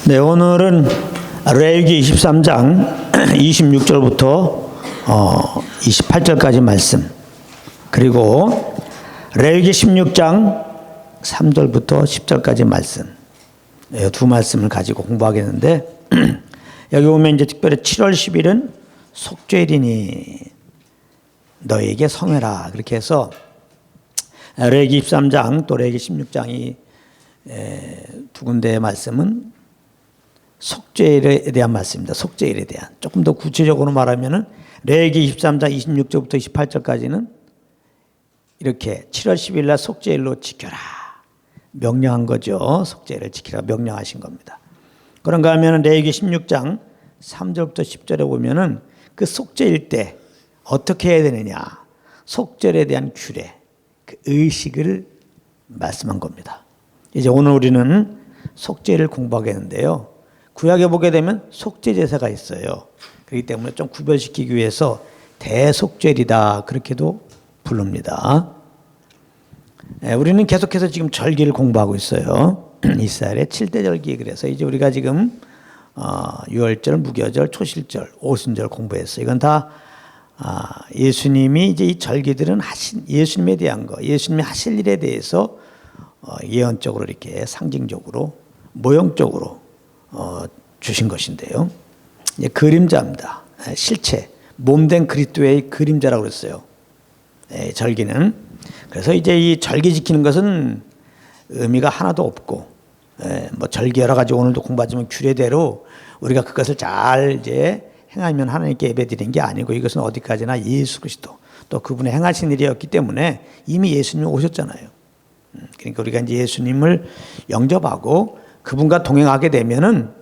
네, 오늘은 레위기 23장 26절부터 28절까지 말씀, 그리고 레위기 16장 3절부터 10절까지 말씀, 두 말씀을 가지고 공부하겠는데, 여기 보면 이제 특별히 7월 10일은 속죄일이니 너에게 성회라, 그렇게 해서 레위기 23장 또 레위기 16장이 두 군데의 말씀은 속죄일에 대한 말씀입니다. 속죄일에 대한. 조금 더 구체적으로 말하면은 레위기 23장 26절부터 28절까지는 이렇게 7월 10일 날 속죄일로 지켜라 명령한 거죠. 속죄일을 지키라 명령하신 겁니다. 그런가 하면은 레위기 16장 3절부터 10절에 보면은 그 속죄일 때 어떻게 해야 되느냐, 속죄일에 대한 규례, 그 의식을 말씀한 겁니다. 이제 오늘 우리는 속죄일을 공부하겠는데요. 구약에 보게 되면 속죄제사가 있어요. 그렇기 때문에 좀 구별시키기 위해서 대속죄일이다, 그렇게도 부릅니다. 우리는 계속해서 지금 절기를 공부하고 있어요. 이스라엘의 7대 절기. 그래서 이제 우리가 지금 유월절, 무교절, 초실절, 오순절 공부했어요. 이건 다 예수님이 이제 이 절기들은 예수님에 대한 거, 예수님이 하실 일에 대해서 예언적으로 이렇게 상징적으로 모형적으로 주신 것인데요. 이제 그림자입니다. 실체, 몸된 그리스도의 그림자라고 그랬어요. 절기는. 그래서 이제 이 절기 지키는 것은 의미가 하나도 없고, 뭐 절기 여러 가지 오늘도 공부하지만 규례대로 우리가 그것을 잘 이제 행하면 하나님께 예배드리는 게 아니고, 이것은 어디까지나 예수 그리스도 또 그분의 행하신 일이었기 때문에 이미 예수님이 오셨잖아요. 그러니까 우리가 이제 예수님을 영접하고 그분과 동행하게 되면은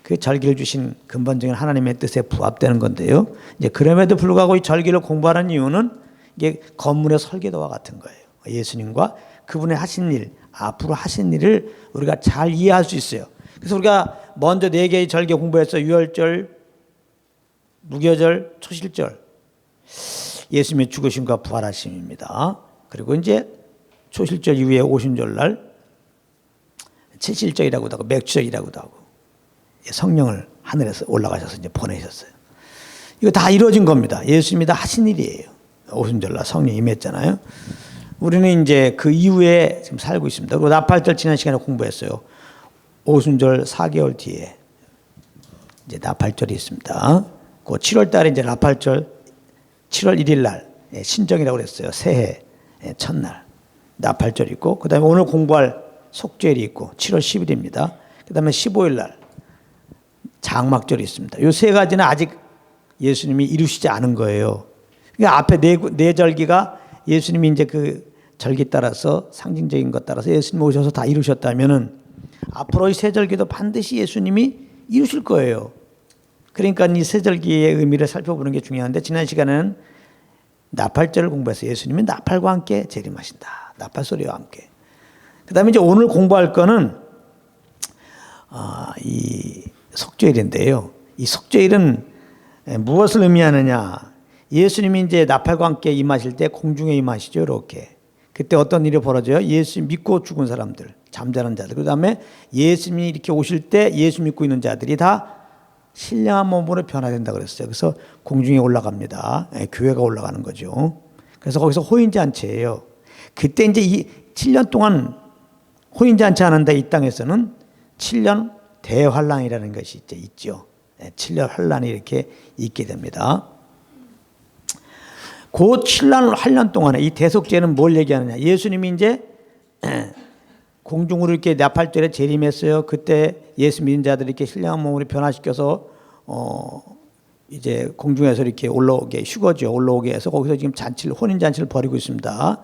그 절기를 주신 근본적인 하나님의 뜻에 부합되는 건데요. 이제 그럼에도 불구하고 이 절기를 공부하는 이유는 이게 건물의 설계도와 같은 거예요. 예수님과 그분의 하신 일, 앞으로 하신 일을 우리가 잘 이해할 수 있어요. 그래서 우리가 먼저 4개의 절기 공부해서 유월절, 무교절, 초실절, 예수님의 죽으심과 부활하심입니다. 그리고 이제 초실절 이후에 오순절날 칠실절이라고도 하고 맥주절이라고도 하고 성령을 하늘에서 올라가셔서 이제 보내셨어요. 이거 다 이루어진 겁니다. 예수님이 다 하신 일이에요. 오순절날 성령이 임했잖아요. 우리는 이제 그 이후에 지금 살고 있습니다. 그리고 나팔절 지난 시간에 공부했어요. 오순절 4개월 뒤에 이제 나팔절이 있습니다. 그 7월 달에 이제 나팔절 7월 1일 날 신정이라고 그랬어요. 새해 첫날 나팔절이 있고, 그 다음에 오늘 공부할 속죄일이 있고 7월 10일입니다. 그 다음에 15일 날 장막절이 있습니다. 이 세 가지는 아직 예수님이 이루시지 않은 거예요. 그러니까 앞에 네 절기가 예수님이 이제 그 절기 따라서 상징적인 것 따라서 예수님 오셔서 다 이루셨다면은 앞으로 이 세 절기도 반드시 예수님이 이루실 거예요. 그러니까 이 세 절기의 의미를 살펴보는 게 중요한데, 지난 시간에는 나팔절을 공부해서 예수님이 나팔과 함께 재림하신다. 나팔 소리와 함께. 그 다음에 이제 오늘 공부할 거는 이 속죄일인데요. 이 속죄일은 무엇을 의미하느냐. 예수님이 이제 나팔과 함께 임하실 때 공중에 임하시죠. 이렇게. 그때 어떤 일이 벌어져요? 예수 믿고 죽은 사람들, 잠자는 자들. 그 다음에 예수님이 이렇게 오실 때 예수 믿고 있는 자들이 다 신령한 몸으로 변화된다 그랬어요. 그래서 공중에 올라갑니다. 교회가 올라가는 거죠. 그래서 거기서 호인잔치예요. 그때 이제 이 7년 동안 호인잔치 하는데 이 땅에서는 7년 대환란이라는 것이 이제 있죠. 7년 환란이 이렇게 있게 됩니다. 그 7년 환란 동안에 이 대속죄는 뭘 얘기하느냐. 예수님이 이제 공중으로 이렇게 나팔절에 재림했어요. 그때 예수 믿는 자들이 이렇게 신령한 몸으로 변화시켜서 이제 공중에서 이렇게 올라오게 휴거죠. 올라오게 해서 거기서 지금 혼인잔치를 벌이고 있습니다.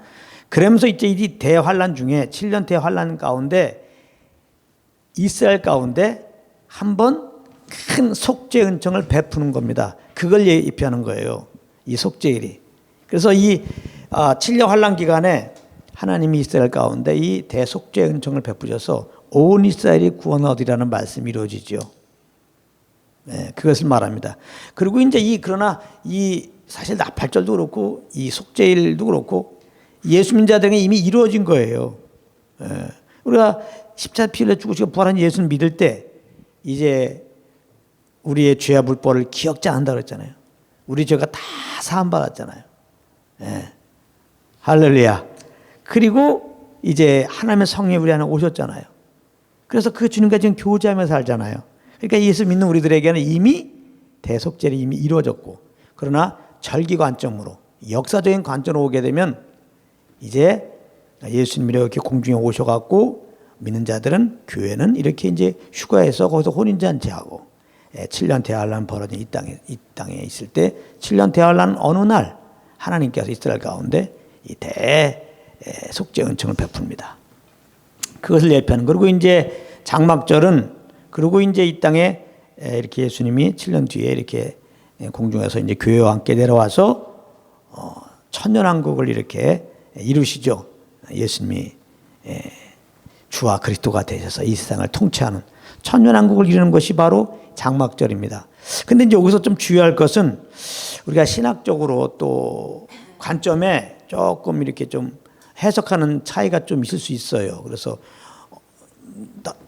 그러면서 이제 이 대환란 중에 7년 대환란 가운데 이스라엘 가운데 한 번 큰 속죄 은총을 베푸는 겁니다. 그걸 예표하는 거예요. 이 속죄일이. 그래서 이 7년 환란 기간에 하나님이 이스라엘 가운데 이 대속죄 은총을 베푸셔서 온 이스라엘이 구원 얻으리라는 말씀이 이루어지죠. 그것을 말합니다. 그리고 이제 그러나 사실 나팔절도 그렇고 이 속죄일도 그렇고 예수 믿는 자들에게 이미 이루어진 거예요. 우리가 십자가 피 흘려 죽으시고 부활한 예수를 믿을 때 이제 우리의 죄와 불법을 기억지 않는다 그랬잖아요. 우리 죄가 다 사함받았잖아요. 예. 할렐루야. 그리고 이제 하나님의 성령이 우리 안에 오셨잖아요. 그래서 그 주님과 지금 교제하며 살잖아요. 그러니까 예수 믿는 우리들에게는 이미 대속죄를 이미 이루어졌고, 그러나 절기 관점으로, 역사적인 관점으로 오게 되면 이제 예수님이 이렇게 공중에 오셔갖고 믿는 자들은, 교회는 이렇게 이제 휴가해서 거기서 혼인잔치하고 7년 대환란 벌어진 이 땅에 있을 때 7년 대환란 어느 날 하나님께서 이스라엘 가운데 이 대속죄 은총을 베풉니다. 그것을 예표하는. 그리고 이제 장막절은, 그리고 이제 이 땅에 이렇게 예수님이 7년 뒤에 이렇게 공중에서 이제 교회와 함께 내려와서 천년왕국을 이렇게 이루시죠. 예수님이 주와 그리스도가 되셔서 이 세상을 통치하는 천년왕국을 이루는 것이 바로 장막절입니다. 근데 이제 여기서 좀 주의할 것은, 우리가 신학적으로 또 관점에 조금 이렇게 좀 해석하는 차이가 좀 있을 수 있어요. 그래서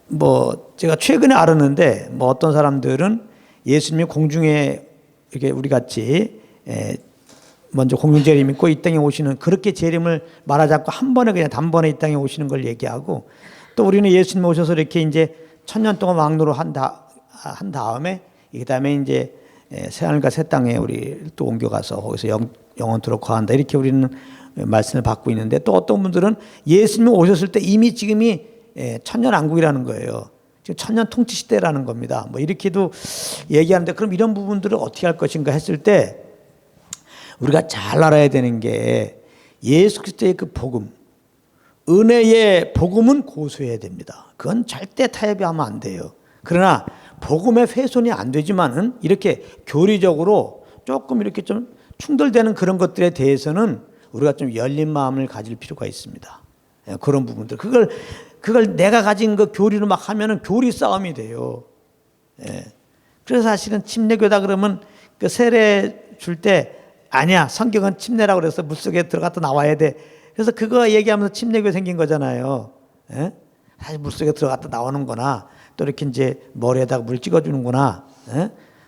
뭐 제가 최근에 알았는데, 뭐 어떤 사람들은 예수님이 공중에 이렇게 우리 같이 먼저 공중 재림 있고 이 땅에 오시는, 그렇게 재림을 말하지 않고 한 번에 그냥 단번에 이 땅에 오시는 걸 얘기하고, 또 우리는 예수님 오셔서 이렇게 이제 천년 동안 왕노로 한 다음에 그다음에 이제 새하늘과 새 땅에 우리 또 옮겨가서 거기서 영원토록 거한다, 이렇게 우리는 말씀을 받고 있는데, 또 어떤 분들은 예수님이 오셨을 때 이미 지금이 천년왕국이라는 거예요. 지금 천년 통치 시대라는 겁니다. 뭐 이렇게도 얘기하는데, 그럼 이런 부분들을 어떻게 할 것인가 했을 때, 우리가 잘 알아야 되는 게, 예수 그리스도의 그 복음, 은혜의 복음은 고수해야 됩니다. 그건 절대 타협하면 안 돼요. 그러나 복음의 훼손이 안 되지만은 이렇게 교리적으로 조금 이렇게 좀 충돌되는 그런 것들에 대해서는 우리가 좀 열린 마음을 가질 필요가 있습니다. 그런 부분들, 그걸 내가 가진 그 교리로 막 하면은 교리 싸움이 돼요. 그래서 사실은 침례교다 그러면 그 세례 줄 때, 아니야, 성경은 침례라고 그래서 물속에 들어갔다 나와야 돼. 그래서 그거 얘기하면서 침례교 생긴 거잖아요. 사실 물속에 들어갔다 나오는 거나, 또 이렇게 이제 머리에다가 물 찍어주는구나.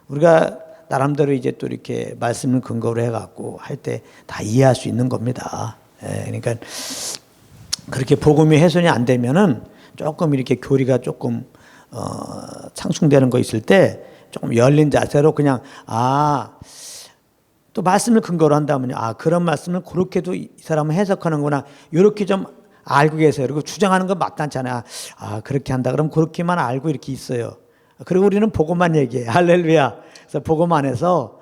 우리가 나름대로 이제 또 이렇게 말씀을 근거로 해갖고 할 때 다 이해할 수 있는 겁니다. 그러니까 그렇게 복음이 훼손이 안 되면은 조금 이렇게 교리가 조금 상충되는 거 있을 때 조금 열린 자세로 그냥, 또 말씀을 근거로 한다면요, 그런 말씀을 그렇게도 이 사람은 해석하는구나, 이렇게 좀 알고 계세요. 그리고 주장하는 건 마땅찮아요. 그렇게 한다 그러면 그렇게만 알고 이렇게 있어요. 그리고 우리는 복음만 얘기해요. 할렐루야. 그래서 복음 안에서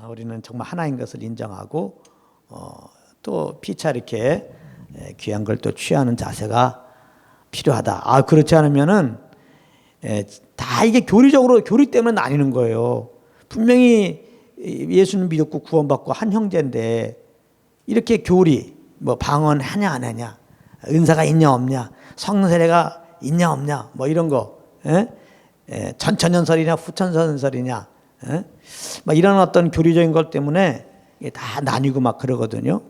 우리는 정말 하나인 것을 인정하고, 또 피차 이렇게 귀한 걸 또 취하는 자세가 필요하다. 그렇지 않으면은 다 이게 교리적으로, 교리 때문에 나뉘는 거예요. 분명히 예수님 믿었고 구원받고 한 형제인데, 이렇게 교리, 뭐 방언하냐 안 하냐, 은사가 있냐 없냐, 성세례가 있냐 없냐, 뭐 이런 거, 전천연설이냐 후천연설이냐, 막 이런 어떤 교리적인 것 때문에 다 나뉘고 막 그러거든요.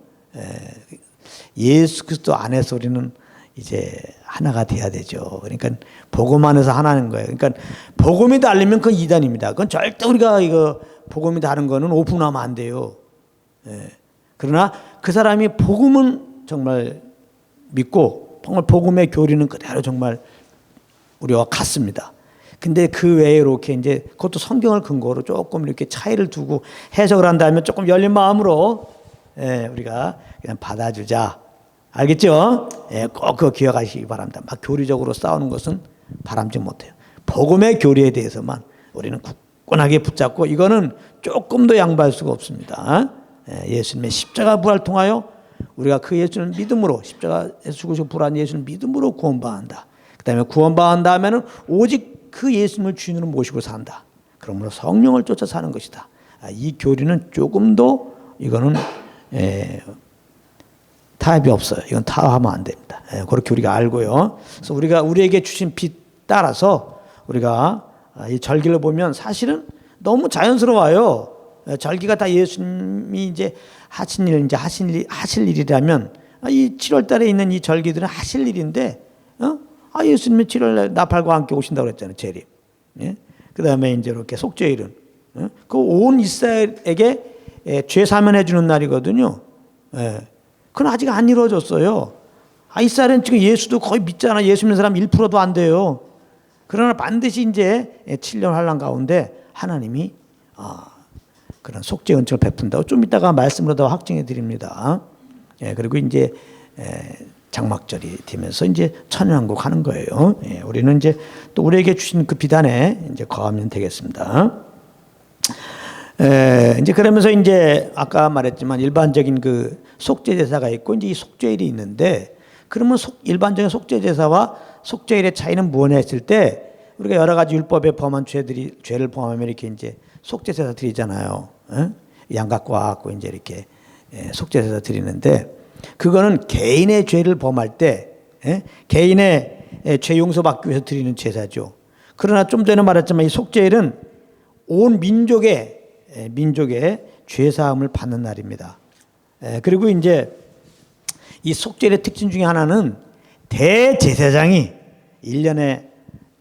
예수 그리스도 안에서 우리는 이제 하나가 돼야 되죠. 그러니까 복음 안에서 하나인 거예요. 그러니까 복음이 다르면 그건 이단입니다. 그건 절대 우리가 이거 복음이 다른 거는 오픈하면 안 돼요. 그러나 그 사람이 복음은 정말 믿고, 정말 복음의 교리는 그대로 정말 우리와 같습니다. 근데 그 외에 이렇게 이제 그것도 성경을 근거로 조금 이렇게 차이를 두고 해석을 한다면 조금 열린 마음으로 우리가 그냥 받아주자. 알겠죠? 꼭 그거 기억하시기 바랍니다. 막 교리적으로 싸우는 것은 바람직 못해요. 복음의 교리에 대해서만 우리는 굳건하게 붙잡고, 이거는 조금도 양보할 수가 없습니다. 예수님의 십자가 부활 통하여 우리가 그 예수를 믿음으로, 십자가에 죽으시고 부활한 예수를 믿음으로 구원받는다. 그 다음에 구원받은 다음에는 오직 그 예수님을 주인으로 모시고 산다. 그러므로 성령을 쫓아 사는 것이다. 이 교리는 조금도 이거는 타협이 없어요. 이건 타협하면 안 됩니다. 그렇게 우리가 알고요. 그래서 우리가 우리에게 주신 빛 따라서 우리가 이 절기를 보면 사실은 너무 자연스러워요. 절기가 다 예수님이 이제 하신 일, 이제 하실 일이라면, 이 7월 달에 있는 이 절기들은 하실 일인데, 예수님이 7월 날 나팔과 함께 오신다고 그랬잖아요. 재림. 예? 그 다음에 이제 이렇게 속죄일은 그 온 이스라엘에게 죄 사면해 주는 날이거든요. 예. 그건 아직 안 이루어졌어요. 이스라엘은 지금 예수도 거의 믿잖아. 예수 믿는 사람 1%도 안 돼요. 그러나 반드시 이제 7년 환란 가운데 하나님이 그런 속죄 은총을 베푼다고 좀 이따가 말씀으로 더 확증해 드립니다. 예, 그리고 이제 장막절이 되면서 이제 천연왕국 하는 거예요. 예, 우리는 이제 또 우리에게 주신 그 비단에 이제 거하면 되겠습니다. 이제 그러면서 이제 아까 말했지만 일반적인 그 속죄 제사가 있고 이제 이 속죄일이 있는데 그러면 일반적인 속죄 제사와 속죄일의 차이는 무엇냐 했을 때 우리가 여러 가지 율법에 범한 죄를 포함하면 이렇게 이제 속죄 제사 드리잖아요. 양 갖고 와갖고 이제 이렇게 속죄 제사 드리는데 그거는 개인의 죄를 범할 때 개인의 죄 용서받기 위해서 드리는 제사죠. 그러나 좀 전에 말했지만 이 속죄일은 온 민족의 죄 사함을 받는 날입니다. 그리고 이제 이 속죄일의 특징 중에 하나는 대제사장이 1년에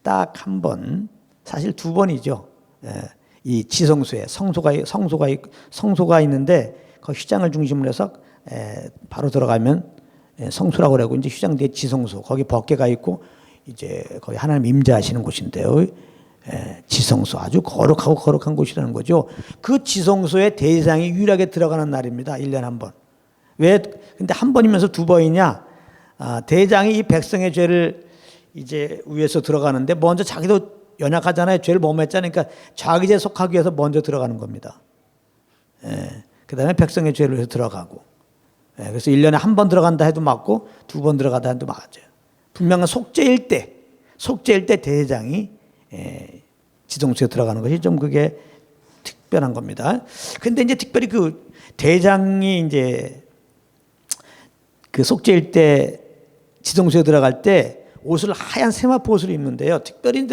딱 한 번, 사실 두 번이죠. 이 지성소에 성소가 있는데 그 휘장을 중심으로 해서 바로 들어가면 성소라고 그러고 이제 휘장 뒤에 지성소 거기 법궤가 있고 이제 거기 하나님 임재하시는 곳인데요. 지성소 아주 거룩한 곳이라는 거죠. 그 지성소에 대제사장이 유일하게 들어가는 날입니다. 1년에 한 번. 왜 근데 한 번이면서 두 번이냐? 대장이 이 백성의 죄를 이제 위해서 들어가는데 먼저 자기도 연약하잖아요. 죄를 범했잖아요. 그러니까 자기 죄 속하기 위해서 먼저 들어가는 겁니다. 그 다음에 백성의 죄를 위해서 들어가고. 그래서 1년에 한 번 들어간다 해도 맞고 두 번 들어간다 해도 맞아요. 분명한 속죄일 때 대장이 지성소에 들어가는 것이 좀 그게 특별한 겁니다. 근데 이제 특별히 그 대장이 이제 그 속죄일 때 지성소에 들어갈 때 옷을 하얀 세마포 옷을 입는데요. 특별히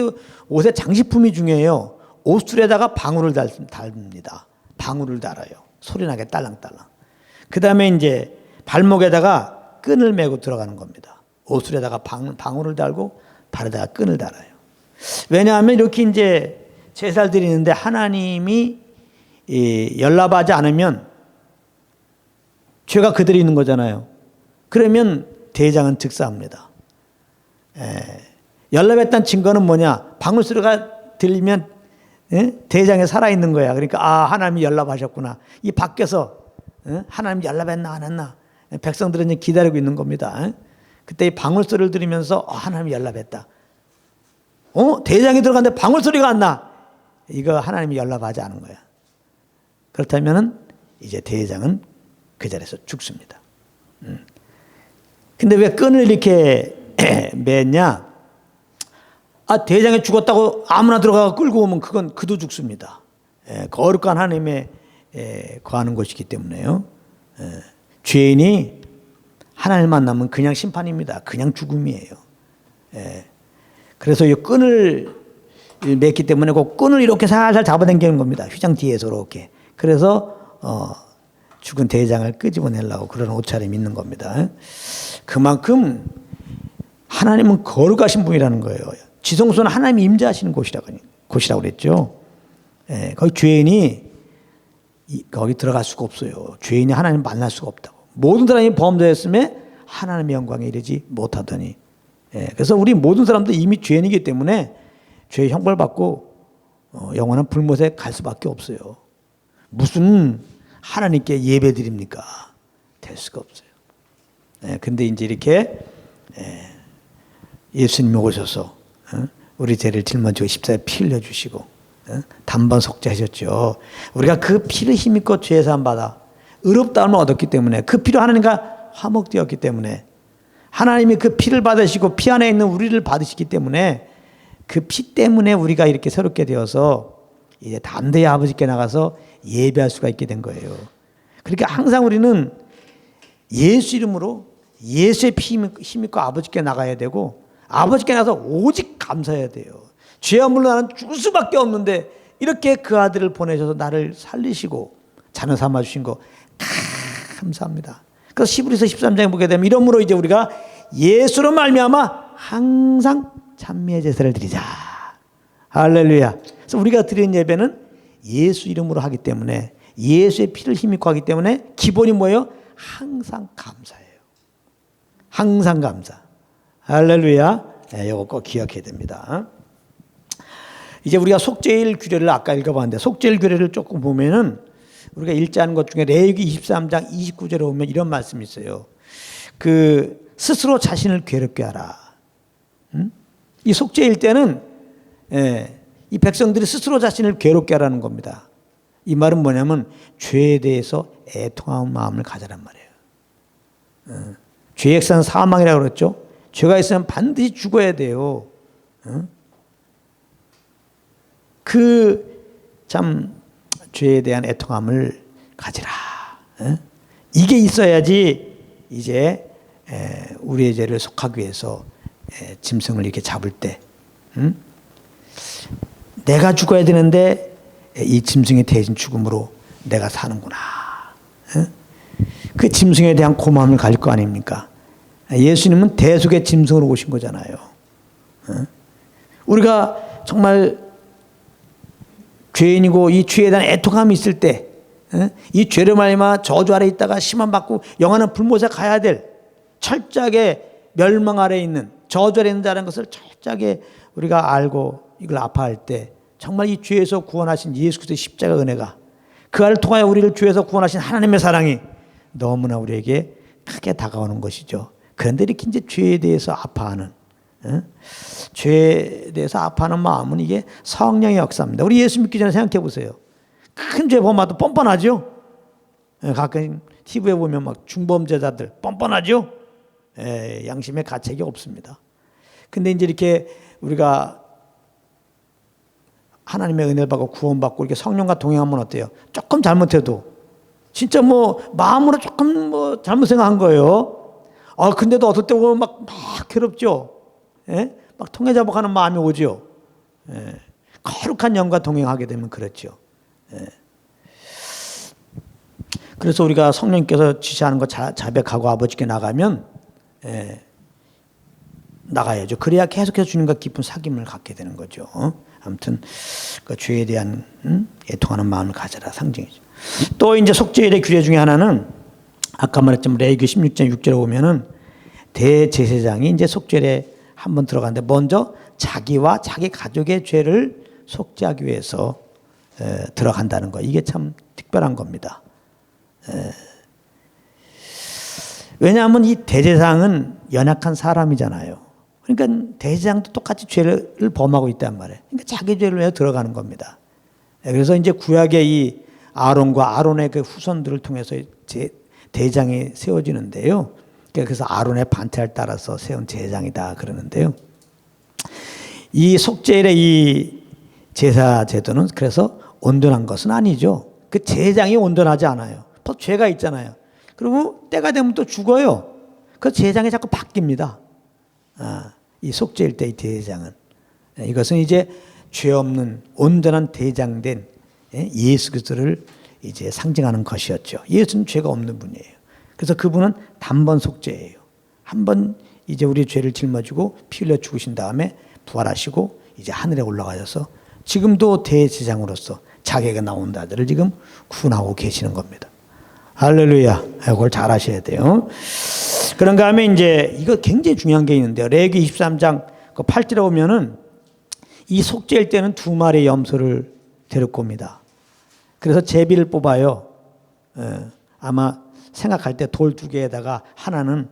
옷의 장식품이 중요해요. 옷줄에다가 방울을 달습니다. 방울을 달아요. 소리나게 딸랑딸랑. 그 다음에 이제 발목에다가 끈을 메고 들어가는 겁니다. 옷줄에다가 방울을 달고 발에다가 끈을 달아요. 왜냐하면 이렇게 이제 제사를 드리는데 하나님이 연락하지 않으면 죄가 그대로 있는 거잖아요. 그러면 대장은 즉사합니다. 연락했다는 증거는 뭐냐? 방울 소리가 들리면 대장에 살아있는 거야. 그러니까 하나님이 연락하셨구나. 이 밖에서 하나님 연락했나 안 했나? 백성들은 기다리고 있는 겁니다. 그때 이 방울 소리를 들으면서 하나님이 연락했다. 대장이 들어갔는데 방울 소리가 안 나. 이거 하나님이 연락하지 않은 거야. 그렇다면은 이제 대장은 그 자리에서 죽습니다. 근데 왜 끈을 이렇게 맸냐? 대장이 죽었다고 아무나 들어가서 끌고 오면 그건 그도 죽습니다. 거룩한 하나님의 거하는 곳이기 때문에요. 죄인이 하나님 만나면 그냥 심판입니다. 그냥 죽음이에요. 그래서 이 끈을 맸기 때문에 그 끈을 이렇게 살살 잡아당기는 겁니다. 휘장 뒤에서 이렇게. 그래서 죽은 대장을 끄집어내려고 그런 옷차림이 있는 겁니다. 그만큼 하나님은 거룩하신 분이라는 거예요. 지성소는 하나님이 임재하시는 곳이라고 그랬죠. 거기 죄인이 거기 들어갈 수가 없어요. 죄인이 하나님 만날 수가 없다고. 모든 사람이 범죄했음에 하나님의 영광에 이르지 못하더니. 그래서 우리 모든 사람도 이미 죄인이기 때문에 죄의 형벌 받고 영원한 불못에 갈 수밖에 없어요. 무슨 하나님께 예배 드립니까? 될 수가 없어요. 근데 이제 이렇게 예수님이 오셔서 우리 죄를 짊어지고 십자가에 피 흘려주시고 단번 속죄하셨죠. 우리가 그 피를 힘입고 죄 사함 받아 의롭다함을 얻었기 때문에 그 피로 하나님과 화목되었기 때문에 하나님이 그 피를 받으시고 피 안에 있는 우리를 받으시기 때문에 그 피 때문에 우리가 이렇게 새롭게 되어서 이제 담대히 아버지께 나가서 예배할 수가 있게 된 거예요. 그러니까 항상 우리는 예수 이름으로 예수의 피 힘입고 아버지께 나가야 되고 아버지께 나가서 오직 감사해야 돼요. 죄와 물로 나는 죽을 수밖에 없는데 이렇게 그 아들을 보내셔서 나를 살리시고 자녀 삼아 주신 거 감사합니다. 그래서 히브리서 13장에 보게 되면 이러므로 이제 우리가 예수로 말미암아 항상 찬미의 제사를 드리자. 할렐루야. 그래서 우리가 드리는 예배는 예수 이름으로 하기 때문에, 예수의 피를 힘입고 하기 때문에 기본이 뭐예요? 항상 감사예요. 항상 감사. 할렐루야. 이거 꼭 기억해야 됩니다. 이제 우리가 속죄일 규례를 아까 읽어봤는데, 속죄일 규례를 조금 보면은 우리가 읽자는 것 중에 레위기 23장 29절에 보면 이런 말씀이 있어요. 그 스스로 자신을 괴롭게 하라. 이 속죄일 때는 이 백성들이 스스로 자신을 괴롭게 하라는 겁니다. 이 말은 뭐냐면 죄에 대해서 애통하는 마음을 가져란 말이에요. 죄의 액사는 사망이라고 그랬죠. 죄가 있으면 반드시 죽어야 돼요. 그 참 죄에 대한 애통함을 가지라. 이게 있어야지 이제 우리의 죄를 속하기 위해서 짐승을 이렇게 잡을 때 내가 죽어야 되는데 이 짐승의 대신 죽음으로 내가 사는구나. 그 짐승에 대한 고마움을 가질 거 아닙니까? 예수님은 대속의 짐승으로 오신 거잖아요. 우리가 정말 죄인이고 이 죄에 대한 애통함이 있을 때, 이 죄를 말미암아 저주 아래 있다가 심판받고 영원한 불못에 가야 될 철저하게 멸망 아래 있는 저주 아래 있는 자라는 것을 철저하게 우리가 알고 이걸 아파할 때 정말 이 죄에서 구원하신 예수 그리스도의 십자가 은혜가, 그를 통하여 우리를 죄에서 구원하신 하나님의 사랑이 너무나 우리에게 크게 다가오는 것이죠. 그런데 이렇게 이제 죄에 대해서 아파하는, 죄에 대해서 아파하는 마음은 이게 성령의 역사입니다. 우리 예수 믿기 전에 생각해 보세요. 큰 죄 범하도 뻔뻔하죠. 가끔 TV에 보면 막 중범죄자들 뻔뻔하죠. 양심의 가책이 없습니다. 근데 이제 이렇게 우리가 하나님의 은혜를 받고 구원받고 이렇게 성령과 동행하면 어때요? 조금 잘못해도 진짜 뭐 마음으로 조금 뭐 잘못 생각한 거예요. 근데도 어떨 때 보면 막 괴롭죠. 막 통해자복하는 마음이 오죠. 거룩한 영과 동행하게 되면 그렇죠. 그래서 우리가 성령님께서 지시하는 거 자백하고 아버지께 나가면 나가야죠. 그래야 계속해서 주님과 깊은 사귐을 갖게 되는 거죠. 아무튼 그 죄에 대한 애통하는 마음을 가져라 상징이죠. 또 이제 속죄일의 규례 중에 하나는 아까 말했지만 레위기 16장 6절에 보면은 대제사장이 이제 속죄일에 한번 들어가는데 먼저 자기와 자기 가족의 죄를 속죄하기 위해서 들어간다는 거, 이게 참 특별한 겁니다. 왜냐하면 이 대제사장은 연약한 사람이잖아요. 그러니까 대제사장도 똑같이 죄를 범하고 있단 말이에요. 그러니까 자기 죄를 위해 들어가는 겁니다. 그래서 이제 구약의 이 아론과 아론의 그 후손들을 통해서 대장이 세워지는데요. 그래서 아론의 반태를 따라서 세운 제사장이다 그러는데요. 이 속죄일의 이 제사 제도는 그래서 온전한 것은 아니죠. 그 제사장이 온전하지 않아요. 또 죄가 있잖아요. 그리고 때가 되면 또 죽어요. 그 제사장이 자꾸 바뀝니다. 이 속죄일 때의 대장은, 이것은 이제 죄 없는 온전한 대장된 예수 그리스도를 이제 상징하는 것이었죠. 예수는 죄가 없는 분이에요. 그래서 그분은 단번 속죄예요. 한 번 이제 우리의 죄를 짊어지고 피 흘려 죽으신 다음에 부활하시고 이제 하늘에 올라가셔서 지금도 대제사장으로서 자기가 나온 자들을 지금 구원하고 계시는 겁니다. 할렐루야. 이걸 잘 하셔야 돼요. 그런가 하면 이제 이거 굉장히 중요한 게 있는데요. 레위기 23장 그 8절에 보면은 이 속죄일 때는 2마리의 염소를 데리고 옵니다. 그래서 제비를 뽑아요. 아마 생각할 때 돌 2개에다가 하나는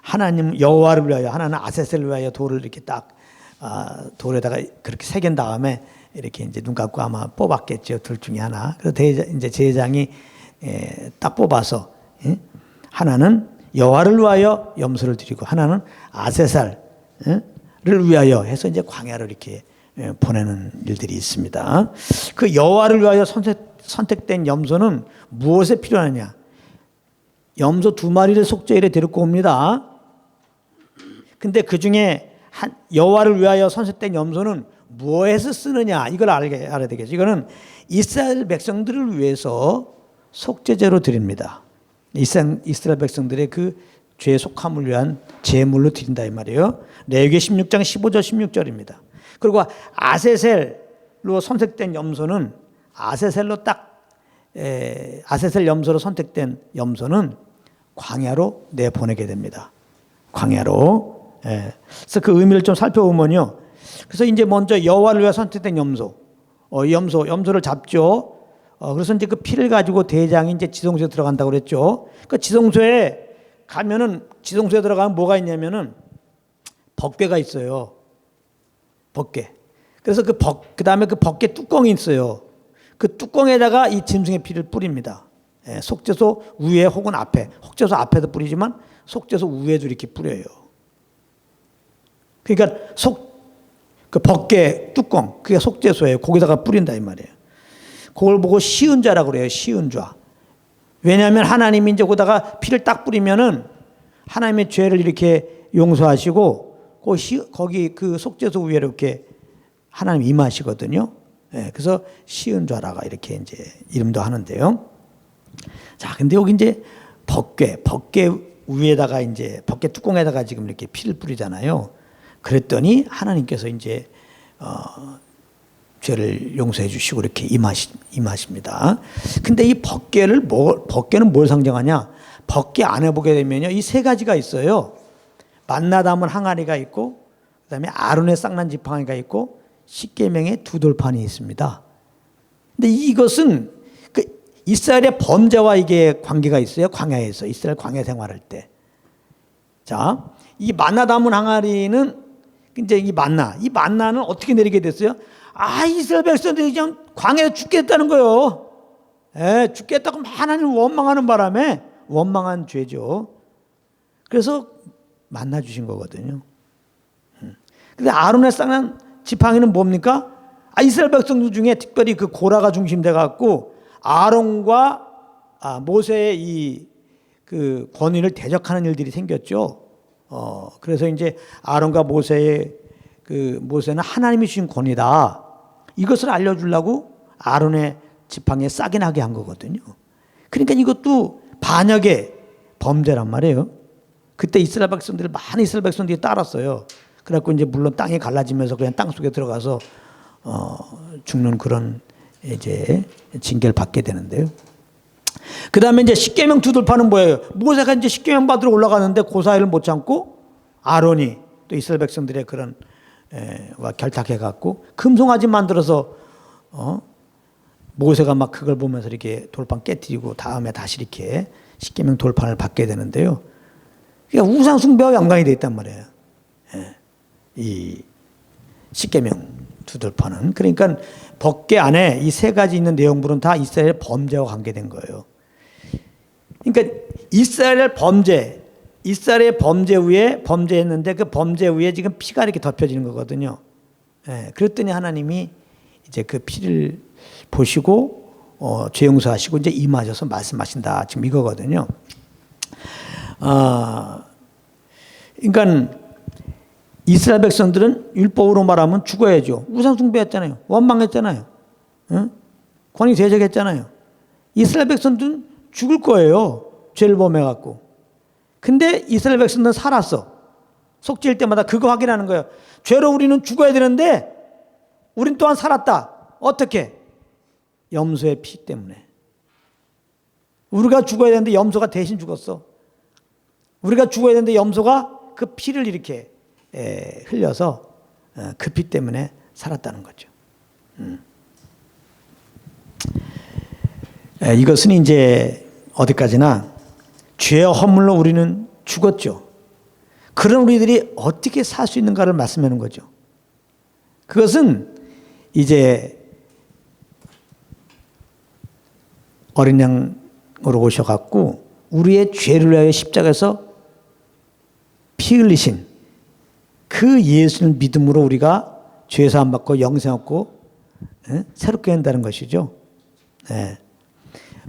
하나님 여호와를 위하여, 하나는 아세셀을 위하여 돌을 이렇게 딱 돌에다가 그렇게 새긴 다음에 이렇게 이제 눈 감고 아마 뽑았겠죠. 둘 중에 하나. 그래서 이제 제사장이 딱 뽑아서 하나는 여호와를 위하여 염소를 드리고 하나는 아세살을 위하여 해서 이제 광야로 이렇게 보내는 일들이 있습니다. 그 여호와를 위하여 선택된 염소는 무엇에 필요하냐? 염소 2마리를 속죄일에 데리고 옵니다. 근데 그 중에 여호와를 위하여 선택된 염소는 무엇에서 쓰느냐? 이걸 알아야 되겠죠. 이거는 이스라엘 백성들을 위해서 속죄제로 드립니다. 이스라엘 백성들의 그 죄 속함을 위한 제물로 드린다 이 말이에요. 레위기 16장 15절 16절입니다. 그리고 아세셀 선택된 염소는 아세셀 염소로 선택된 염소는 광야로 내보내게 됩니다. 광야로. 그래서 그 의미를 좀 살펴보면요. 그래서 이제 먼저 여호와를 위해 선택된 염소를 잡죠. 그래서 이제 그 피를 가지고 대장이 이제 지성소에 들어간다고 그랬죠. 그 지성소에 들어가면 뭐가 있냐면은 법궤가 있어요. 법궤. 그래서 그 다음에 그 법궤 뚜껑이 있어요. 그 뚜껑에다가 이 짐승의 피를 뿌립니다. 속죄소 위에 혹은 앞에. 속죄소 앞에도 뿌리지만 속죄소 위에도 이렇게 뿌려요. 그러니까 그 법궤 뚜껑, 그게 속죄소예요. 거기다가 뿌린다 이 말이에요. 그걸 보고 시은좌라고 그래요. 시은좌. 왜냐하면 하나님이 이제 거기다가 피를 딱 뿌리면은 하나님의 죄를 이렇게 용서하시고 거기 그 속죄소 위에 이렇게 하나님 임하시거든요. 그래서 시은좌라가 이렇게 이제 이름도 하는데요. 자, 근데 여기 이제 법궤 위에다가 이제 법궤 뚜껑에다가 지금 이렇게 피를 뿌리잖아요. 그랬더니 하나님께서 이제 죄를 용서해 주시고 이렇게 임하십니다. 근데 이 법궤는 뭘 상징하냐? 법궤 안에 보게 되면요, 이 세 가지가 있어요. 만나 담은 항아리가 있고, 그다음에 아론의 쌍난 지팡이가 있고, 십계명의 두 돌판이 있습니다. 근데 이것은 그 이스라엘의 범죄와 이게 관계가 있어요. 광야에서 이스라엘 광야 생활할 때. 자, 이 만나 담은 항아리는 이제 이 만나는 어떻게 내리게 됐어요? 이스라엘 백성들이 그냥 광야에 죽겠다는 거예요. 죽겠다고 하나님을 원망하는 바람에 원망한 죄죠. 그래서 만나 주신 거거든요. 근데 아론의 쌍난 지팡이는 뭡니까? 이스라엘 백성들 중에 특별히 그 고라가 중심돼 갖고 아론과 모세의 그 권위를 대적하는 일들이 생겼죠. 그래서 이제 아론과 모세는 하나님이 주신 권위다. 이것을 알려주려고 아론의 지팡이에 싹이 나게 한 거거든요. 그러니까 이것도 반역의 범죄란 말이에요. 그때 많은 이스라엘 백성들이 따랐어요. 그래갖고 이제 물론 땅이 갈라지면서 그냥 땅 속에 들어가서 죽는 그런 이제 징계를 받게 되는데요. 그 다음에 이제 십계명 두 돌판은 뭐예요? 모세가 이제 십계명 받으러 올라가는데 그 사이를 못 참고 아론이 또 이스라엘 백성들의 그런 결탁해 갖고 금송아지 만들어서 모세가 막 그걸 보면서 이렇게 돌판 깨뜨리고 다음에 다시 이렇게 십계명 돌판을 받게 되는데요. 그러니까 우상 숭배와 연관이 돼 있단 말이에요. 이 십계명 두 돌판은. 그러니까 법궤 안에 이 세 가지 있는 내용들은 다 이스라엘의 범죄와 관계된 거예요. 그러니까 이스라엘의 범죄 위에 범죄했는데 그 범죄 위에 지금 피가 이렇게 덮여지는 거거든요. 그랬더니 하나님이 이제 그 피를 보시고 죄 용서하시고 이제 임하셔서 말씀하신다. 지금 이거거든요. 그러니까 이스라엘 백성들은 율법으로 말하면 죽어야죠. 우상 숭배했잖아요. 원망했잖아요. 권위 대적했잖아요. 이스라엘 백성들은 죽을 거예요. 죄를 범해갖고. 근데 이스라엘 백성들은 살았어. 속죄일 때마다 그거 확인하는 거예요. 죄로 우리는 죽어야 되는데 우린 또한 살았다. 어떻게? 염소의 피 때문에. 우리가 죽어야 되는데 염소가 대신 죽었어. 우리가 죽어야 되는데 염소가 그 피를 이렇게 흘려서 그 피 때문에 살았다는 거죠. 이것은 이제 어디까지나 죄의 허물로 우리는 죽었죠. 그런 우리들이 어떻게 살 수 있는가를 말씀하는 거죠. 그것은 이제 어린 양으로 오셔갖고 우리의 죄를 위하여 십자가에서 피 흘리신 그 예수를 믿음으로 우리가 죄사함 받고 영생 얻고 새롭게 한다는 것이죠.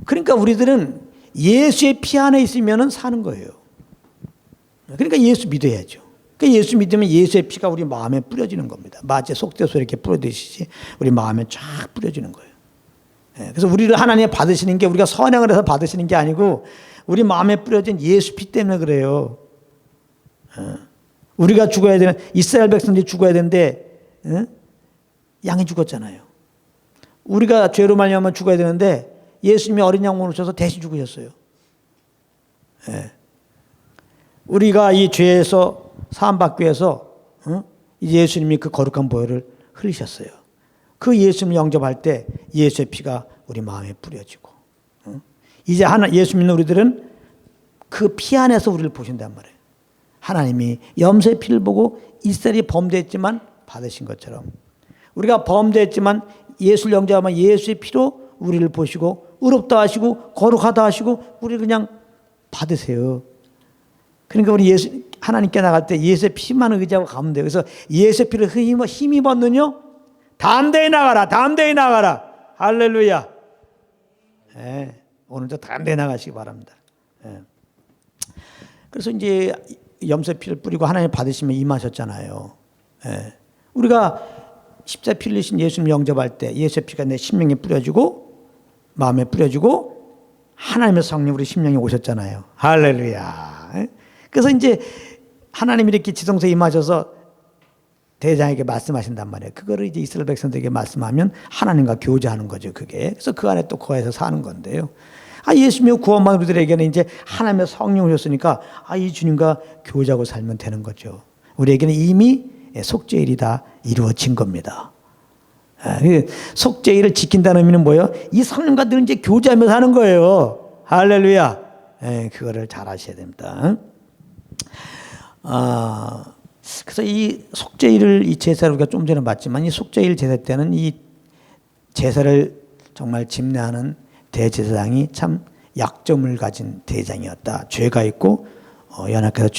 그러니까 우리들은 예수의 피 안에 있으면 사는 거예요. 그러니까 예수 믿어야죠. 그러니까 예수 믿으면 예수의 피가 우리 마음에 뿌려지는 겁니다. 마치 속죄소 이렇게 뿌려지듯이 우리 마음에 쫙 뿌려지는 거예요. 그래서 우리를 하나님이 받으시는 게 우리가 선행을 해서 받으시는 게 아니고 우리 마음에 뿌려진 예수 피 때문에 그래요. 우리가 죽어야 되는 이스라엘 백성들이 죽어야 되는데 양이 죽었잖아요. 우리가 죄로 말미암아 죽어야 되는데 예수님이 어린 양으로 오셔서 대신 죽으셨어요. 예. 우리가 이 죄에서 사함받기 위해서 이제 예수님이 그 거룩한 보혈을 흘리셨어요. 그 예수님을 영접할 때 예수의 피가 우리 마음에 뿌려지고 이제 예수 믿는 우리들은 그 피 안에서 우리를 보신단 말이에요. 하나님이 염소의 피를 보고 이스라엘이 범죄했지만 받으신 것처럼 우리가 범죄했지만 예수를 영접하면 예수의 피로 우리를 보시고 의롭다 하시고 거룩하다 하시고 우리를 그냥 받으세요. 그러니까 우리 하나님께 나갈 때 예수의 피만 의지하고 가면 돼요. 그래서 예수의 피를 힘입었느냐? 담대히 나가라. 담대히 나가라. 할렐루야. 네, 오늘도 담대히 나가시기 바랍니다. 네. 그래서 이제 염소의 피를 뿌리고 하나님 받으시면 임하셨잖아요. 네. 우리가 십자가에 피 흘리신 예수님 영접할 때 예수의 피가 내 심령에 뿌려지고 마음에 뿌려지고 하나님의 성령 우리 심령에 오셨잖아요. 할렐루야. 네. 그래서 이제 하나님이 이렇게 지성소에 임하셔서 대장에게 말씀하신단 말이에요. 그거를 이제 이스라엘 백성들에게 말씀하면 하나님과 교제하는 거죠, 그게. 그래서 그 안에 또 거해서 사는 건데요. 예수님의 구원받은 우리들에게는 이제 하나님의 성령 오셨으니까 이 주님과 교제하고 살면 되는 거죠. 우리에게는 이미 속죄일이 다 이루어진 겁니다. 속죄일을 지킨다는 의미는 뭐예요? 이 성령과 늘 이제 교제하며 사는 거예요. 할렐루야. 그거를 잘 아셔야 됩니다. 그래서 이 속죄일을 이 제사를 우리가 좀 전에 봤지만 이 속죄일 제사 때는 이 제사를 정말 집례하는 대제사장이 참 약점을 가진 대장이었다. 죄가 있고 연약해서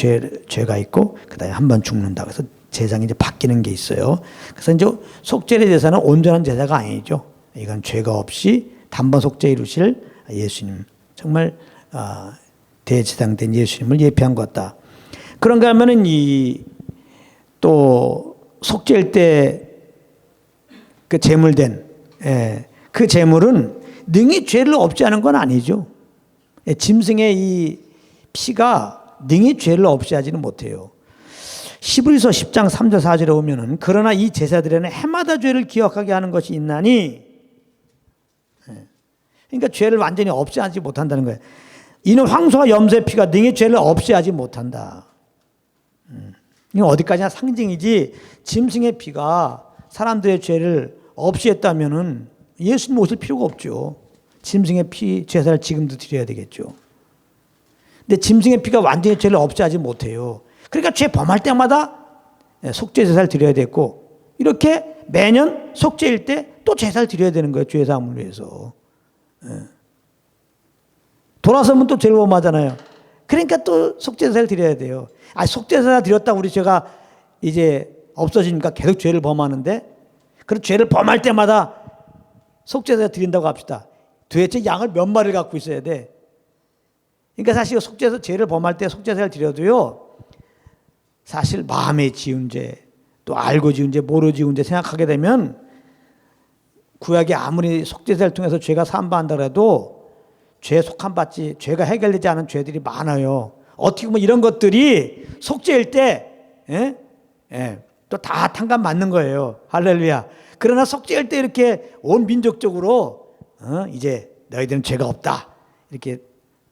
죄가 있고 그다음에 한 번 죽는다. 그래서 제사장이 이제 바뀌는 게 있어요. 그래서 이제 속죄의 제사는 온전한 제사가 아니죠. 이건 죄가 없이 단번 속죄 이루실 예수님, 정말 대제사장 된 예수님을 예표한 것 같다. 그런가 하면은 또 속죄일 때 그 제물된 그 제물은 능히 죄를 없이 하는 건 아니죠. 짐승의 이 피가 능히 죄를 없이 하지는 못해요. 히브리서 10장 3절 4절에 오면은 그러나 이 제사들에는 해마다 죄를 기억하게 하는 것이 있나니, 그러니까 죄를 완전히 없이 하지 못한다는 거예요. 이는 황소와 염소의 피가 능히 죄를 없이 하지 못한다. 이건 어디까지나 상징이지 짐승의 피가 사람들의 죄를 없이 했다면은 예수님 오실 필요가 없죠. 짐승의 피 제사를 지금도 드려야 되겠죠. 근데 짐승의 피가 완전히 죄를 없이 하지 못해요. 그러니까 죄 범할 때마다 속죄 제사를 드려야 되고 이렇게 매년 속죄일 때 또 제사를 드려야 되는 거예요. 죄 사함을 위해서. 돌아서면 또 죄를 범하잖아요. 그러니까 또 속죄 제사를 드려야 돼요. 속죄 제사 드렸다고 우리 죄가 이제 없어지니까 계속 죄를 범하는데, 그런 죄를 범할 때마다 속죄 제사 드린다고 합시다. 도대체 양을 몇 마리를 갖고 있어야 돼? 그러니까 사실 속죄에서 죄를 범할 때 속죄제사를 드려도요, 사실 마음에 지은 죄, 또 알고 지은 죄, 모르고 지은 죄 생각하게 되면 구약에 아무리 속죄제사를 통해서 죄가 사함받는다 해도 죄에 속함받지, 죄가 해결되지 않은 죄들이 많아요. 어떻게 보면 이런 것들이 속죄일 때 또 다 탕감 맞는 거예요. 할렐루야. 그러나 속죄일 때 이렇게 온 민족적으로 이제 너희들은 죄가 없다 이렇게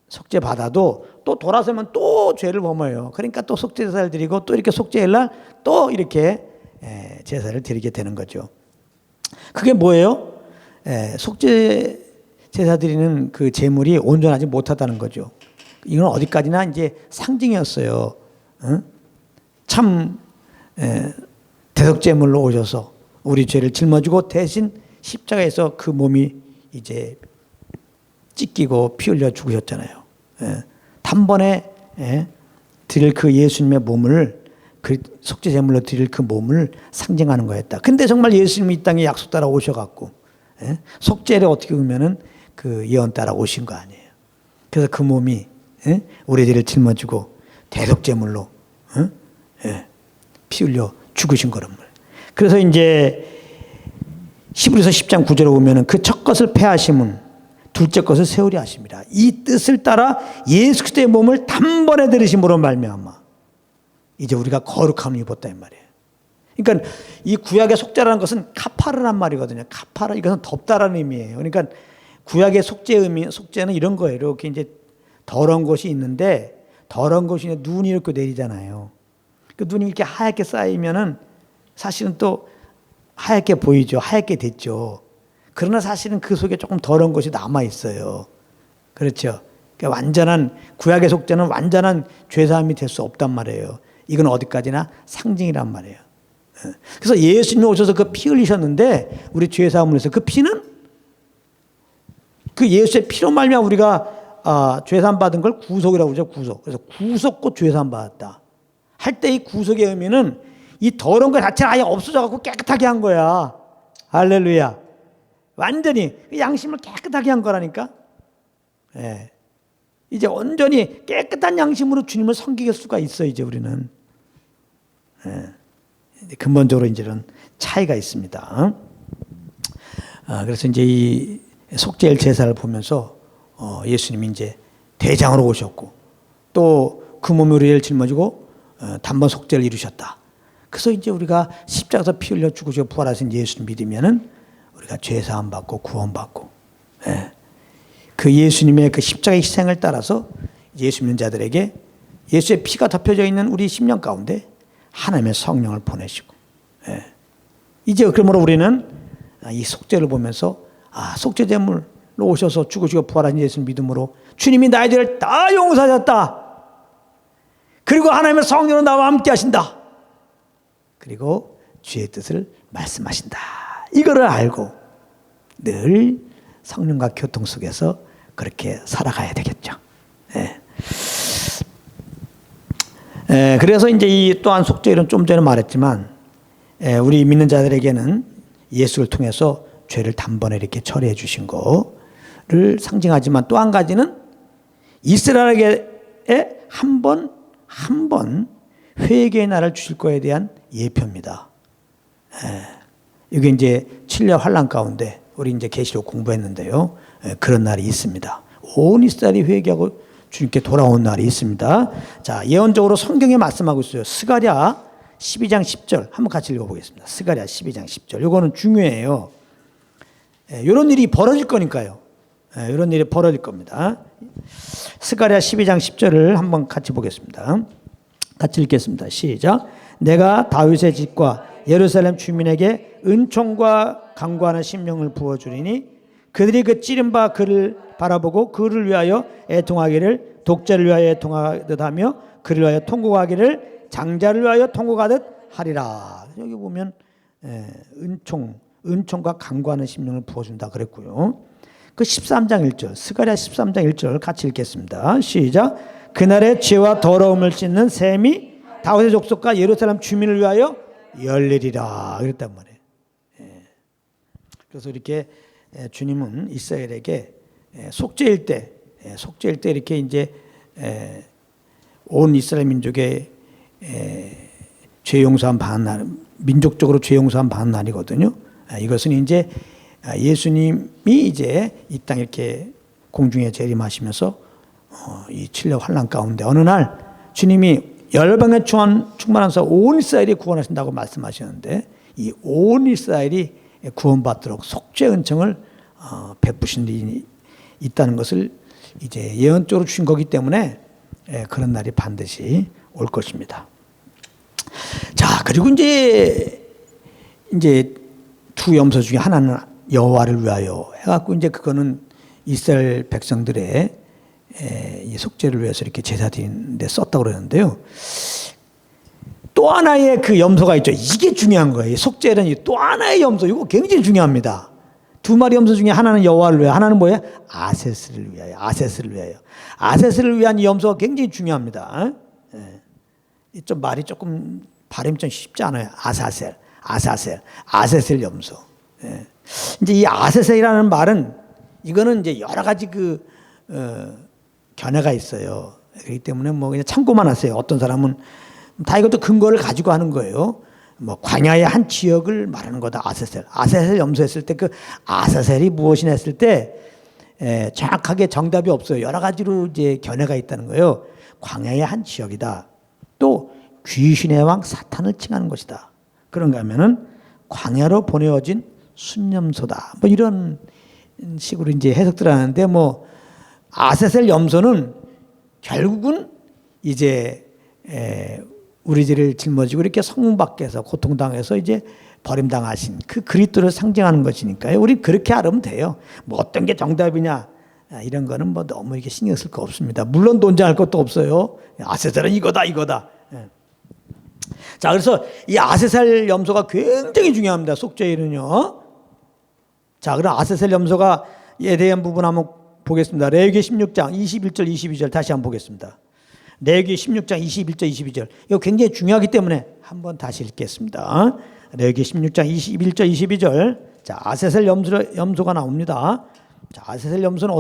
속죄 받아도 또 돌아서면 또 죄를 범해요. 그러니까 또 속죄 제사를 드리고 또 이렇게 속죄일날 또 이렇게 제사를 드리게 되는 거죠. 그게 뭐예요? 속죄 제사 드리는 그 제물이 온전하지 못하다는 거죠. 이건 어디까지나 이제 상징이었어요. 참 대속제물로 오셔서 우리 죄를 짊어지고 대신 십자가에서 그 몸이 이제 찢기고 피 흘려 죽으셨잖아요. 단번에 드릴 그 예수님의 몸을, 그 속죄제물로 드릴 그 몸을 상징하는 거였다. 근데 정말 예수님이 이 땅에 약속 따라 오셔갖고 속죄를 어떻게 보면은 그 예언 따라 오신 거 아니에요. 그래서 그 몸이 우리 죄를 짊어지고 대속제물로 피 흘려 죽으신 거란 말이에요. 그래서 이제 히브리서 10장 9절에 보면은 그 첫 것을 패하심은 둘째 것을 세우려 하십니다. 이 뜻을 따라 예수 그리스도의 몸을 단번에 들으심으로 말미암아 이제 우리가 거룩함을 입었다 이 말이에요. 그러니까 이 구약의 속죄라는 것은 카파르란 말이거든요. 카파르, 이것은 덮다라는 의미예요. 그러니까 구약의 속죄는 이런 거예요. 이렇게 이제 더러운 것이 있는데, 더러운 것이 눈이 이렇게 내리잖아요. 그 눈이 이렇게 하얗게 쌓이면은 사실은 또 하얗게 보이죠. 하얗게 됐죠. 그러나 사실은 그 속에 조금 더러운 것이 남아 있어요. 그렇죠. 그러니까 완전한 구약의 속죄는 완전한 죄사함이 될 수 없단 말이에요. 이건 어디까지나 상징이란 말이에요. 그래서 예수님이 오셔서 그 피 흘리셨는데 우리 죄사함을 위해서 그 피는 그 예수의 피로 말미암아 우리가 죄사함 받은 걸 구속이라고 그러죠. 구속. 그래서 구속고 죄사함 받았다 할 때 이 구속의 의미는 이 더러운 것 자체가 아예 없어져갖고 깨끗하게 한 거야. 할렐루야. 완전히 양심을 깨끗하게 한 거라니까. 예. 이제 온전히 깨끗한 양심으로 주님을 섬길 수가 있어. 이제 우리는. 예. 근본적으로 이제 이런 차이가 있습니다. 그래서 이제 이 속죄일 제사를 보면서 예수님이 이제 대장으로 오셨고 또 그 몸에 우리를 짊어지고 단번 속죄를 이루셨다. 그래서 이제 우리가 십자가에서 피 흘려 죽으시고 부활하신 예수를 믿으면은 우리가 죄 사함 받고 구원 받고, 예. 그 예수님의 그 십자가의 희생을 따라서 예수 믿는 자들에게 예수의 피가 덮여져 있는 우리 심령 가운데 하나님의 성령을 보내시고, 예. 이제 그러므로 우리는 이 속죄를 보면서 속죄 제물로 오셔서 죽으시고 부활하신 예수를 믿음으로 주님이 나의 죄를 다 용서하셨다. 그리고 하나님의 성령으로 나와 함께 하신다. 그리고 주의 뜻을 말씀하신다. 이거를 알고 늘 성령과 교통 속에서 그렇게 살아가야 되겠죠. 그래서 이제 이 또한 속죄일은 좀 전에 말했지만 우리 믿는 자들에게는 예수를 통해서 죄를 단번에 이렇게 처리해 주신 거를 상징하지만 또 한 가지는 이스라엘에게 한 번 회개의 날을 주실 거에 대한 예표입니다. 이게 이제 7년 환란 가운데 우리 이제 계시록 공부했는데요. 그런 날이 있습니다. 온 이스라엘이 회개하고 주님께 돌아온 날이 있습니다. 자, 예언적으로 성경에 말씀하고 있어요. 스가랴 12장 10절 한번 같이 읽어보겠습니다. 스가랴 12장 10절. 이거는 중요해요. 이런 일이 벌어질 거니까요. 이런 일이 벌어질 겁니다. 스가랴 12장 10절을 한번 같이 보겠습니다. 같이 읽겠습니다. 시작. 내가 다윗의 집과 예루살렘 주민에게 은총과 강구하는 심령을 부어주리니 그들이 그 찌른 바 그를 바라보고 그를 위하여 애통하기를 독자를 위하여 애통하듯 하며 그를 위하여 통곡하기를 장자를 위하여 통곡하듯 하리라. 여기 보면 은총과 강구하는 심령을 부어준다 그랬고요. 그 13장 1절 스가랴 13장 1절 같이 읽겠습니다. 시작. 그날의 죄와 더러움을 씻는 셈이 다윗의 족속과 예루살렘 주민을 위하여 열리리라 그랬단 말이에요. 그래서 이렇게 주님은 이스라엘에게 속죄일 때 이렇게 이제 온 이스라엘 민족의 죄 용서함 받는 날, 민족적으로 죄 용서함 받는 날이거든요. 이것은 이제 예수님이 이제 이 땅 이렇게 공중에 재림하시면서 이 7년 환란 가운데 어느 날 주님이 열방에 충만하면서 온 이스라엘이 구원하신다고 말씀하셨는데 이 온 이스라엘이 구원받도록 속죄 은총을 베푸신 일이 있다는 것을 이제 예언적으로 주신 거기 때문에 그런 날이 반드시 올 것입니다. 자, 그리고 이제 두 염소 중에 하나는 여호와를 위하여 해갖고 이제 그거는 이스라엘 백성들의 이 속죄를 위해서 이렇게 제사 드리는데 썼다고 그러는데요. 또 하나의 그 염소가 있죠. 이게 중요한 거예요. 속죄는 또 하나의 염소, 이거 굉장히 중요합니다. 두 마리 염소 중에 하나는 여호와를 위하여, 하나는 뭐예요? 아세스를 위하여. 아세스를 위한 이 염소가 굉장히 중요합니다. 좀 말이 조금 발음이 좀 쉽지 않아요. 아세셀 염소. 이제 이 아세셀이라는 말은 이거는 이제 여러 가지 견해가 있어요. 그렇기 때문에 뭐 그냥 참고만 하세요. 어떤 사람은 다 이것도 근거를 가지고 하는 거예요. 뭐 광야의 한 지역을 말하는 거다. 아세셀 염소했을 때 그 아세셀이 무엇이냐 했을 때 정확하게 정답이 없어요. 여러 가지로 이제 견해가 있다는 거예요. 광야의 한 지역이다. 또 귀신의 왕 사탄을 칭하는 것이다. 그런가 하면은 광야로 보내어진 순염소다. 뭐 이런 식으로 이제 해석들 하는데, 뭐 아세셀 염소는 결국은 이제 우리 죄를 짊어지고 이렇게 성문 밖에서 고통당해서 이제 버림당하신 그 그리스도를 상징하는 것이니까요. 우리 그렇게 알으면 돼요. 뭐 어떤 게 정답이냐 이런 거는 뭐 너무 이게 신경 쓸 거 없습니다. 물론 논쟁할 것도 없어요. 아세셀은 이거다. 자, 그래서 이 아세셀 염소가 굉장히 중요합니다. 속죄일은요. 자, 그럼 아세셀 염소가에 대한 부분 한번 보겠습니다. 레위기 16장 21절 22절 다시 한번 보겠습니다. 레위기 16장 21절 22절 이거 굉장히 중요하기 때문에 한번 다시 읽겠습니다. 레위기 16장 21절 22절. 자, 아세셀 염소가 나옵니다. 자, 아세셀 염소는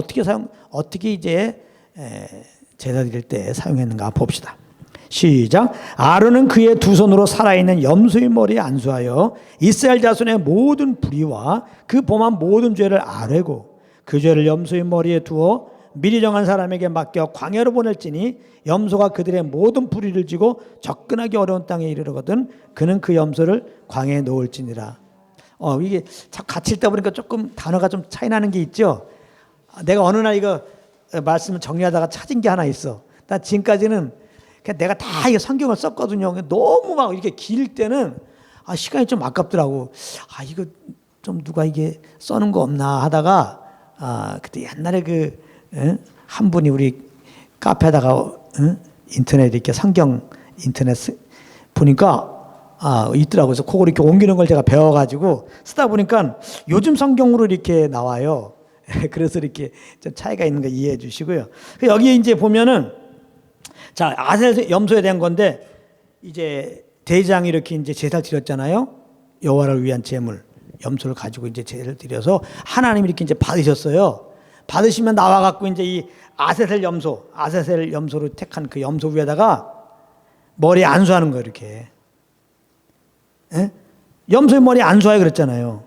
어떻게 이제 제사 드릴 때 사용했는가 봅시다. 시작. 아론은 그의 두 손으로 살아있는 염소의 머리에 안수하여 이스라엘 자손의 모든 불의와 그 범한 모든 죄를 아뢰고 그 죄를 염소의 머리에 두어 미리 정한 사람에게 맡겨 광야로 보낼지니 염소가 그들의 모든 불의를 지고 접근하기 어려운 땅에 이르거든 그는 그 염소를 광야에 놓을지니라. 이게 같이 읽다 보니까 조금 단어가 좀 차이 나는 게 있죠. 내가 어느 날 이거 말씀을 정리하다가 찾은 게 하나 있어. 나 지금까지는 그냥 내가 다 이게 성경을 썼거든요. 너무 막 이렇게 길 때는 시간이 좀 아깝더라고. 이거 좀 누가 이게 써는 거 없나 하다가 그때 옛날에 한 분이 우리 카페에다가 인터넷 이렇게 성경 인터넷 보니까 있더라고요. 그래서 그걸 이렇게 옮기는 걸 제가 배워가지고 쓰다 보니까 요즘 성경으로 이렇게 나와요. 그래서 이렇게 좀 차이가 있는 거 이해해 주시고요. 여기 이제 보면은 자, 아세셀 염소에 대한 건데 이제 대장이 이렇게 이제 제사를 드렸잖아요. 여호와를 위한 제물 염소를 가지고 이제 제사를 드려서 하나님이 이렇게 이제 받으셨어요. 받으시면 나와 갖고 이제 이 아세셀 염소로 택한 그 염소 위에다가 머리에 안수하는 거예요, 이렇게. 염소의 머리에 안수하여 그랬잖아요.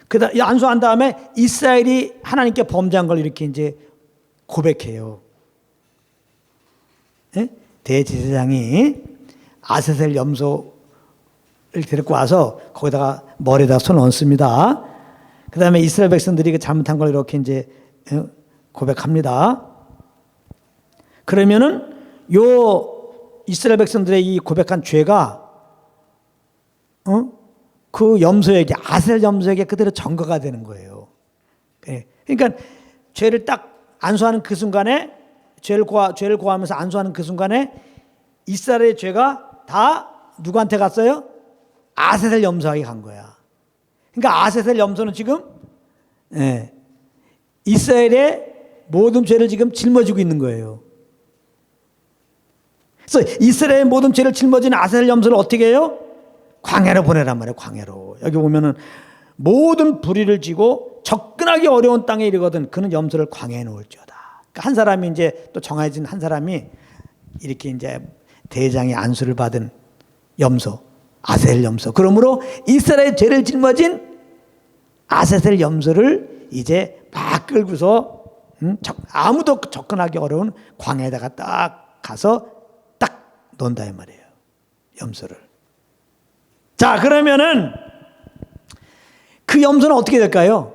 그다음 안수한 다음에 이스라엘이 하나님께 범죄한 걸 이렇게 이제 고백해요. 대제사장이 아세셀 염소를 데리고 와서 거기다가 머리에다 손을 얹습니다. 그 다음에 이스라엘 백성들이 그 잘못한 걸 이렇게 이제 고백합니다. 그러면은 이스라엘 백성들의 이 고백한 죄가 그 염소에게 아세셀 염소에게 그대로 전가가 되는 거예요. 그러니까 죄를 딱 안수하는 그 순간에 죄를 고하면서 안수하는 그 순간에 이스라엘의 죄가 다 누구한테 갔어요? 아세셀 염소에게 간 거야. 그러니까 아세셀 염소는 지금 이스라엘의 모든 죄를 지금 짊어지고 있는 거예요. 그래서 이스라엘의 모든 죄를 짊어진 아세셀 염소를 어떻게 해요? 광야로 보내란 말이에요. 광야로. 여기 보면은 모든 불의를 지고 접근하기 어려운 땅에 이르거든 그는 염소를 광야에 놓을지어다. 한 사람이 이제 또 정해진 한 사람이 이렇게 이제 대장의 안수를 받은 염소, 아세셀 염소. 그러므로 이스라엘 죄를 짊어진 아세셀 염소를 이제 막 끌고서 아무도 접근하기 어려운 광야에다가 딱 가서 딱 놓는다 이 말이에요. 염소를. 자, 그러면은 그 염소는 어떻게 될까요?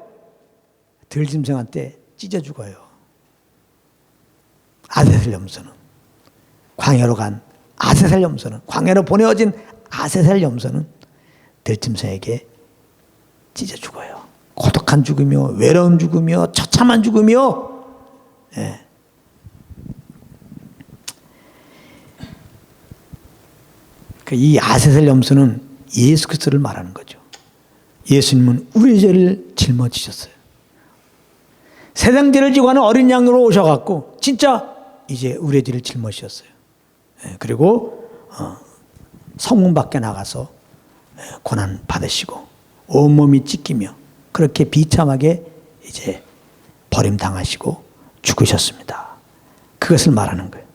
들짐승한 테 찢어 죽어요. 아세셀 염소는 광야로 간 아세셀 염소는 광야로 보내어진 아세셀 염소는 들짐승에게 찢어 죽어요. 고독한 죽음이요, 외로운 죽음이요, 처참한 죽음이요. 이 아세셀 염소는 예수 그리스도를 말하는 거죠. 예수님은 우리 죄를 짊어지셨어요. 세상 죄를 지고 하는 어린 양으로 오셔갖고 진짜 이제 우리의 죄를 짊어지셨어요. 그리고 성문 밖에 나가서 고난 받으시고 온몸이 찢기며 그렇게 비참하게 이제 버림당하시고 죽으셨습니다. 그것을 말하는 거예요.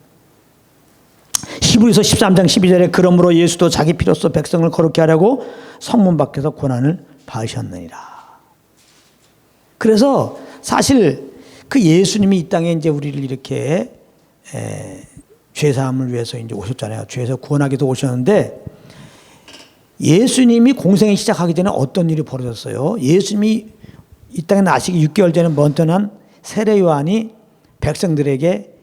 히브리서 13장 12절에 그러므로 예수도 자기 피로써 백성을 거룩히 하려고 성문 밖에서 고난을 받으셨느니라. 그래서 사실 그 예수님이 이 땅에 이제 우리를 이렇게 죄사함을 위해서 이제 오셨잖아요. 죄에서 구원하기도 오셨는데 예수님이 공생을 시작하기 전에 어떤 일이 벌어졌어요? 예수님이 이 땅에 나시기 6개월 전에 먼저는 세례 요한이 백성들에게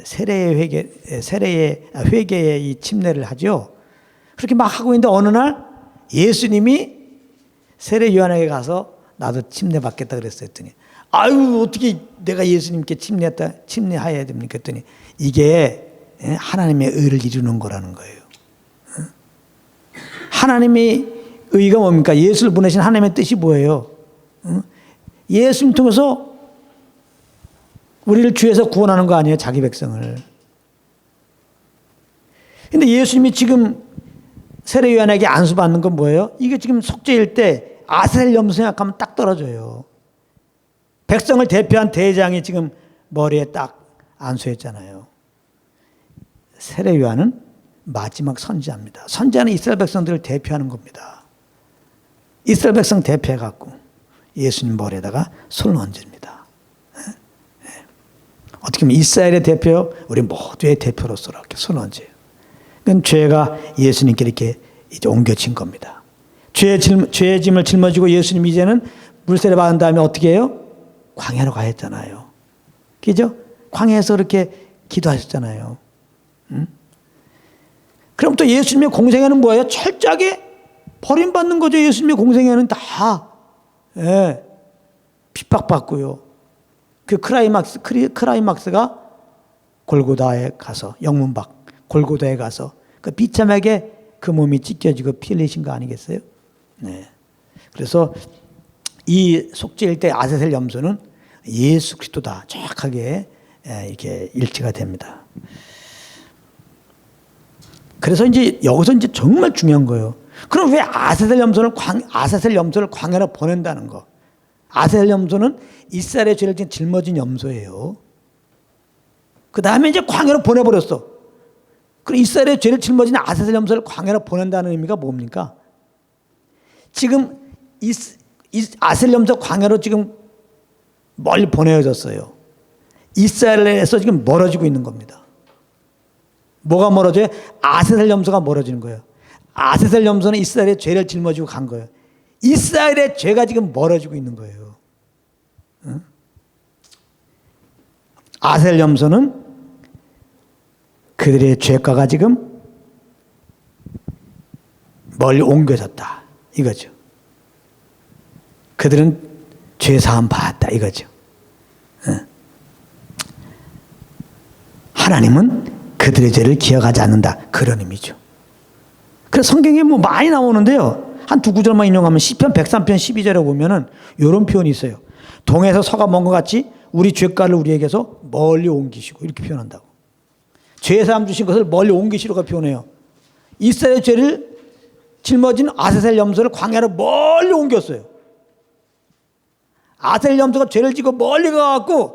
세례의 회개의 이 침례를 하죠. 그렇게 막 하고 있는데 어느 날 예수님이 세례 요한에게 가서 나도 침례 받겠다 그랬어요. 했더니 아유 어떻게 내가 예수님께 침례하여야 됩니까? 했더니 이게 하나님의 의를 이루는 거라는 거예요. 하나님의 의가 뭡니까? 예수를 보내신 하나님의 뜻이 뭐예요? 예수님 통해서 우리를 죄에서 구원하는 거 아니에요? 자기 백성을. 근데 예수님이 지금 세례 요한에게 안수받는 건 뭐예요? 이게 지금 속죄일 때 아셀 염소 생각하면 딱 떨어져요. 백성을 대표한 대장이 지금 머리에 딱 안수했잖아요. 세례 요한은 마지막 선지자입니다. 선지자는 이스라엘 백성들을 대표하는 겁니다. 이스라엘 백성 대표해갖고 예수님 머리에다가 손을 얹습니다. 어떻게 보면 이스라엘의 대표, 우리 모두의 대표로서 이렇게 손을 얹어요. 그건 죄가 예수님께 이렇게 이제 옮겨진 겁니다. 죄의 짐을 짊어지고 예수님 이제는 물세례 받은 다음에 어떻게 해요? 광야로 가셨잖아요. 그죠? 광야에서 그렇게 기도하셨잖아요. 그럼 또 예수님의 공생애는 뭐예요? 철저하게 버림받는 거죠. 예수님의 공생애는 다 핍박받고요. 그 크라이막스가 골고다에 가서 영문박 골고다에 가서 그 비참하게 그 몸이 찢겨지고 피 흘리신 거 아니겠어요? 네. 그래서 이 속죄일 때 아세셀 염소는 예수 그리스도다 정확하게 이렇게 일치가 됩니다. 그래서 이제 여기서 이제 정말 중요한 거예요. 그럼 왜 아세셀 염소를 광야로 보낸다는 거? 아세셀 염소는 이스라엘의 죄를 짊어진 염소예요. 그 다음에 이제 광야로 보내버렸어. 그럼 이스라엘의 죄를 짊어진 아세셀 염소를 광야로 보낸다는 의미가 뭡니까? 지금 아세셀 염소 광야로 지금 멀리 보내어졌어요. 이스라엘에서 지금 멀어지고 있는 겁니다. 뭐가 멀어져요? 아세셀 염소가 멀어지는 거예요. 아세셀 염소는 이스라엘의 죄를 짊어지고 간 거예요. 이스라엘의 죄가 지금 멀어지고 있는 거예요. 응? 아세셀 염소는 그들의 죄가가 지금 멀리 옮겨졌다 이거죠. 그들은 죄사함 받았다 이거죠. 응? 하나님은 그들의 죄를 기억하지 않는다 그런 의미죠. 그래서 성경에 뭐 많이 나오는데요. 한 두 구절만 인용하면 시편 103편 12절에 보면은 이런 표현이 있어요. 동에서 서가 먼 것 같이 우리 죄가를 우리에게서 멀리 옮기시고 이렇게 표현한다고. 죄사함 주신 것을 멀리 옮기시로가 표현해요. 이스라엘 죄를 짊어진 아세셀 염소를 광야로 멀리 옮겼어요. 아세셀 염소가 죄를 지고 멀리 가갖고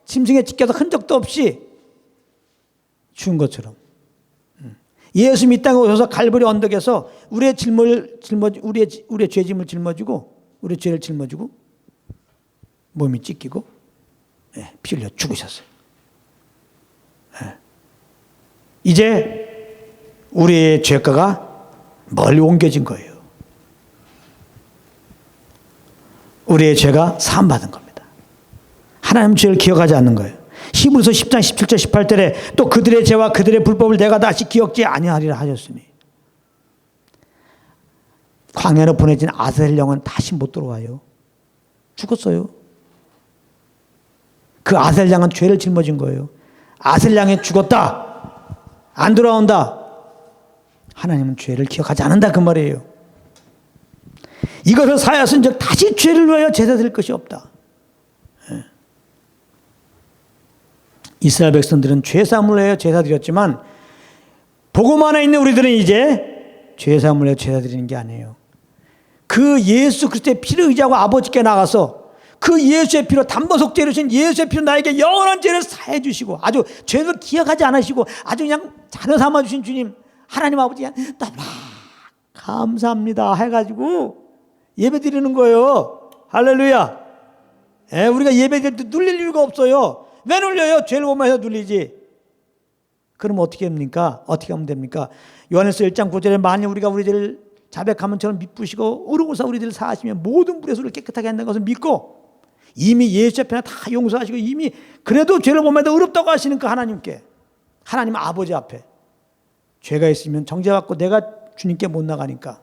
짐승에 찢겨서 흔적도 없이 죽은 것처럼 예수님이 이 땅에 오셔서 갈보리 언덕에서 우리의 죄짐을 짊어지고 우리의 죄를 짊어지고 몸이 찢기고 피 흘려 죽으셨어요. 이제 우리의 죄가가 멀리 옮겨진 거예요. 우리의 죄가 사함받은 겁니다. 하나님 죄를 기억하지 않는 거예요. 히브리서 10장 17절 18절에 또 그들의 죄와 그들의 불법을 내가 다시 기억지 아니하리라 하셨으니 광야로 보내진 아세셀 영은 다시 못 들어와요. 죽었어요. 그 아세셀 양은 죄를 짊어진 거예요. 아세셀 양이 죽었다. 안 돌아온다. 하나님은 죄를 기억하지 않는다 그 말이에요. 이것을 사하였은 즉 다시 죄를 위하여 제사 드릴 것이 없다. 이스라엘 백성들은 죄사함을 위하여 제사 드렸지만 복음 안에 있는 우리들은 이제 죄사함을 위하여 제사 드리는 게 아니에요. 그 예수 그리스도의 피를 의지하고 아버지께 나가서 그 예수의 피로 단번속죄를 주신 예수의 피로 나에게 영원한 죄를 사해 주시고 아주 죄를 기억하지 않으시고 아주 그냥 자녀 삼아 주신 주님 하나님 아버지 너무나 감사합니다 해가지고 예배 드리는 거예요. 할렐루야. 우리가 예배 드릴 때 눌릴 이유가 없어요. 왜 눌려요? 죄를 범해서 눌리지. 그럼 어떻게 합니까? 어떻게 하면 됩니까? 요한일서 1장 9절에 만일 우리가 우리 죄를 자백하면처럼 미쁘시고 어려워서 우리들 사하시면 모든 불의 수를 깨끗하게 한다는 것을 믿고 이미 예수 앞에 다 용서하시고 이미 그래도 죄를 범해도 어렵다고 하시는 그 하나님께, 하나님 아버지 앞에 죄가 있으면 정죄받고 내가 주님께 못 나가니까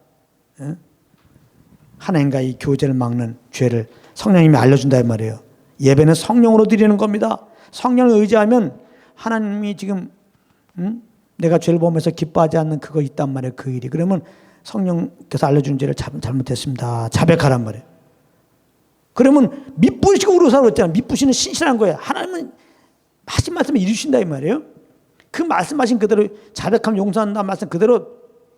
하나님과 이 교제를 막는 죄를 성령님이 알려준다 이 말이에요. 예배는 성령으로 드리는 겁니다. 성령을 의지하면 하나님이 지금 내가 죄를 범해서 기뻐하지 않는 그거 있단 말이에요. 그 일이. 그러면 성령께서 알려준 죄를 잘못했습니다. 자백하란 말이에요. 그러면 미쁘시고 우러서 그랬잖아요. 미쁘시는 신실한 거예요. 하나님은 하신 말씀을 이루신다 이 말이에요. 그 말씀하신 그대로 자백하면 용서한다 말씀 그대로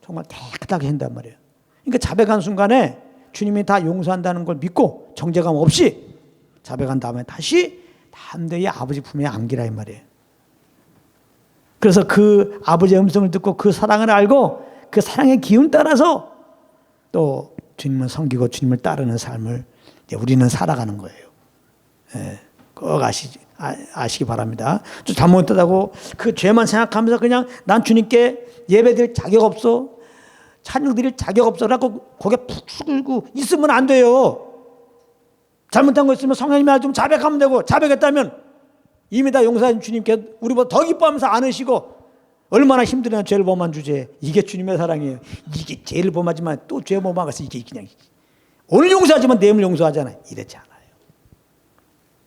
정말 깨끗하게 한단 말이에요. 그러니까 자백한 순간에 주님이 다 용서한다는 걸 믿고 정죄감 없이 자백한 다음에 다시 담대히 아버지 품에 안기라 이 말이에요. 그래서 그 아버지의 음성을 듣고 그 사랑을 알고 그 사랑의 기운 따라서 또 주님을 섬기고 주님을 따르는 삶을 우리는 살아가는 거예요. 예, 꼭 아시기 바랍니다. 좀 잘못했다고 그 죄만 생각하면서 그냥 난 주님께 예배드릴 자격 없어, 찬양 드릴 자격 없어라고 고개 푹 숙이고 있으면 안 돼요. 잘못한 거 있으면 성령님이 좀 자백하면 되고, 자백했다면 이미 다 용서하신 주님께 우리보다 더 기뻐하면서 안으시고 얼마나 힘들냐 죄를 범한 주제에. 이게 주님의 사랑이에요. 이게 죄를 범하지만 또 죄 범하면서 이게 그냥 오늘 용서하지만 내일 용서하잖아요. 이렇지 않아요.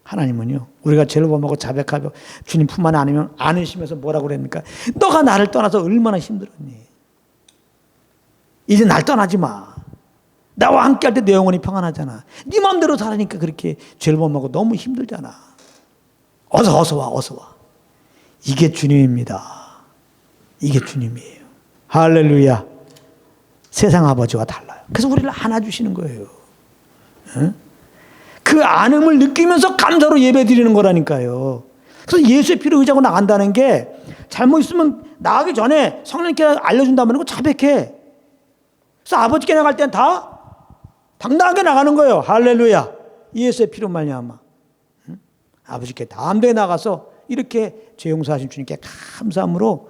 하나님은요, 우리가 죄를 범하고 자백하고 주님 품 안에 안으면 안으시면서 뭐라고 그럽니까? 너가 나를 떠나서 얼마나 힘들었니? 이제 날 떠나지 마. 나와 함께 할 때 내 영혼이 평안하잖아. 네 마음대로 살아니까 그렇게 죄를 범하고 너무 힘들잖아. 어서 와. 이게 주님입니다. 이게 주님이에요. 할렐루야. 세상 아버지와 달라요. 그래서 우리를 안아주시는 거예요. 그 안음을 느끼면서 감사로 예배 드리는 거라니까요. 그래서 예수의 피를 의지하고 나간다는 게 잘못 있으면 나가기 전에 성령님께 알려준다면 그 자백해. 그래서 아버지께 나갈 때는 다 당당하게 나가는 거예요. 할렐루야. 예수의 피로 말미암아 아버지께 담대히 나가서 이렇게 죄 용서하신 주님께 감사함으로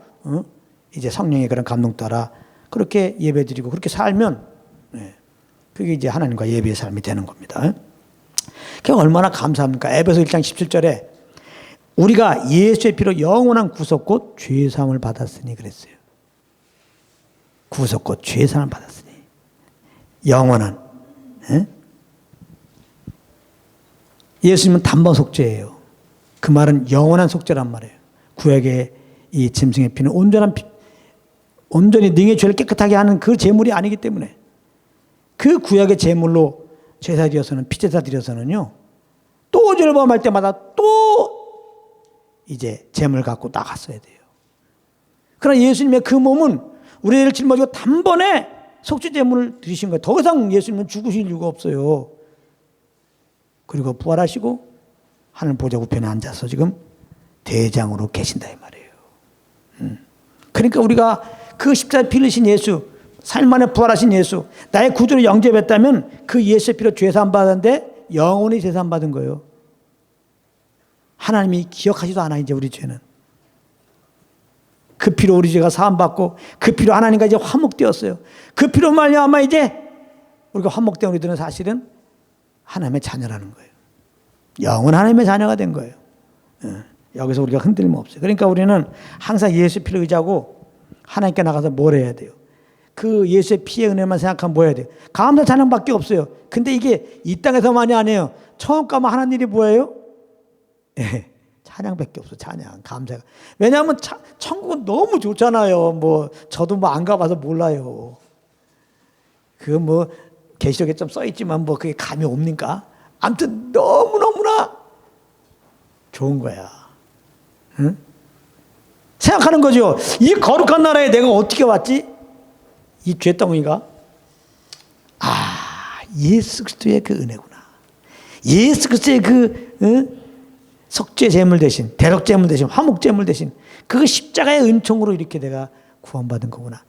이제 성령의 그런 감동 따라 그렇게 예배드리고 그렇게 살면 그게 이제 하나님과 예배의 삶이 되는 겁니다. 그게 얼마나 감사합니까? 에베소 1장 17절에 우리가 예수의 피로 영원한 구속 곧 죄사함을 받았으니 그랬어요. 구속 곧 죄사함을 받았으니 영원한. 예수님은 단번 속죄예요. 그 말은 영원한 속죄란 말이에요. 구약의 이 짐승의 피는 온전히 능히 죄를 깨끗하게 하는 그 제물이 아니기 때문에 그 구약의 제물로 제사 드려서는 피제사 드려서는요 또 죄를 범할 때마다 또 이제 제물 갖고 나갔어야 돼요. 그러나 예수님의 그 몸은 우리를 짊어지고 단번에 속죄 제물을 드리신 거예요. 더 이상 예수님은 죽으실 이유가 없어요. 그리고 부활하시고 하늘 보좌 우편에 앉아서 지금 대장으로 계신다 이 말이에요. 그러니까 우리가 그 십자가에 피 흘리신 예수, 3일 만에 부활하신 예수, 나의 구주로 영접했다면 그 예수의 피로 죄사함 받았는데 영원히 죄사함 받은 거예요. 하나님이 기억하지도 않아 이제 우리 죄는. 그 피로 우리 죄가 사함받고 그 피로 하나님과 이제 화목되었어요. 그 피로 말미암아 이제 우리가 화목된 우리들은 사실은 하나님의 자녀라는 거예요. 영원 하나님의 자녀가 된 거예요. 여기서 우리가 흔들림 없어요. 그러니까 우리는 항상 예수 피를 의지하고 하나님께 나가서 뭘 해야 돼요? 그 예수의 피의 은혜만 생각하면 뭐 해야 돼요? 감사 찬양밖에 없어요. 근데 이게 이 땅에서만이 아니에요. 처음 가면 하는 일이 뭐예요? 찬양밖에 없어. 찬양, 감사가. 왜냐하면 천국은 너무 좋잖아요. 뭐 저도 뭐 안 가봐서 몰라요. 그 뭐 계시록에 좀 써 있지만 뭐 그게 감이 옵니까? 아무튼 너무너무나 좋은 거야. 응? 생각하는 거죠. 이 거룩한 나라에 내가 어떻게 왔지? 이 죄덩이가 예수 그리스도의 그 은혜구나. 예수 그리스도의 그 속죄 제물 대신, 대속 제물 대신, 화목 제물 대신 그 십자가의 은총으로 이렇게 내가 구원받은 거구나.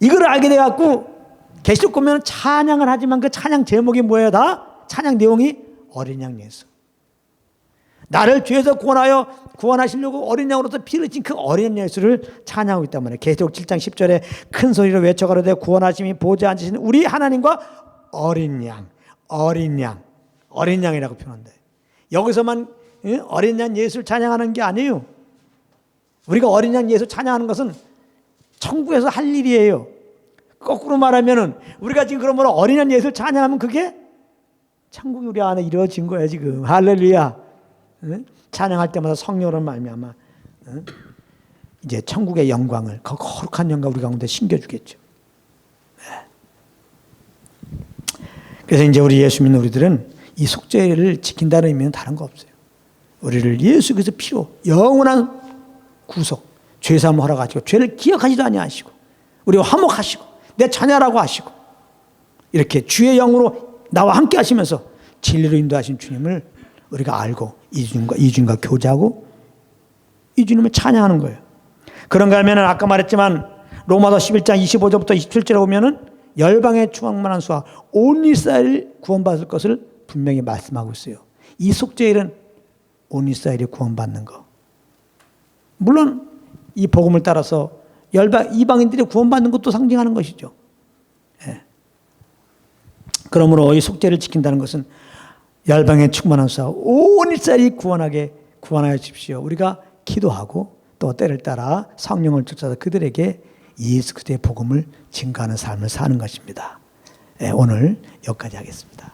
이걸 알게 돼 갖고 계시록 보면 찬양을 하지만 그 찬양 제목이 뭐예요? 다 찬양 내용이 어린 양 예수. 나를 죄에서 구원하시려고 어린 양으로서 피를 흘린 그 어린 예수를 찬양하고 있단 말이에요. 계시록 7장 10절에 큰 소리로 외쳐가로되 구원하심이 보좌에 앉으신 우리 하나님과 어린 양이라고 표현한다. 여기서만 어린 양 예수를 찬양하는 게 아니에요. 우리가 어린 양 예수 찬양하는 것은 천국에서 할 일이에요. 거꾸로 말하면은 우리가 지금 그러므로 어린 양 예수를 찬양하면 그게 천국이 우리 안에 이루어진 거예요 지금. 할렐루야. 찬양할 때마다 성령으로 말미암아 이제 천국의 영광을, 그 거룩한 영광 우리 가운데 심겨주겠죠. 그래서 이제 우리 예수 믿는 우리들은 이 속죄를 지킨다는 의미는 다른 거 없어요. 우리를 예수 그리스도 피로 영원한 구속, 죄사함을 허락하시고 죄를 기억하지도 아니하시고 우리와 화목하시고 내 자녀라고 하시고 이렇게 주의 영으로 나와 함께 하시면서 진리로 인도하신 주님을 우리가 알고 이주님과 교제하고 이주님을 찬양하는 거예요. 그런가 하면 아까 말했지만 로마서 11장 25절부터 27절에 보면은 열방의 충만한 수와 온 이스라엘이 구원받을 것을 분명히 말씀하고 있어요. 이 속죄일은 온 이스라엘이 구원받는 거. 물론 이 복음을 따라서 이방인들이 구원받는 것도 상징하는 것이죠. 그러므로 이 속죄를 지킨다는 것은 열방의 충만한 수와 온 이스라엘이 구원하여 주십시오. 우리가 기도하고 또 때를 따라 성령을 쫓아서 그들에게 예수 그리스도의 복음을 증거하는 삶을 사는 것입니다. 오늘 여기까지 하겠습니다.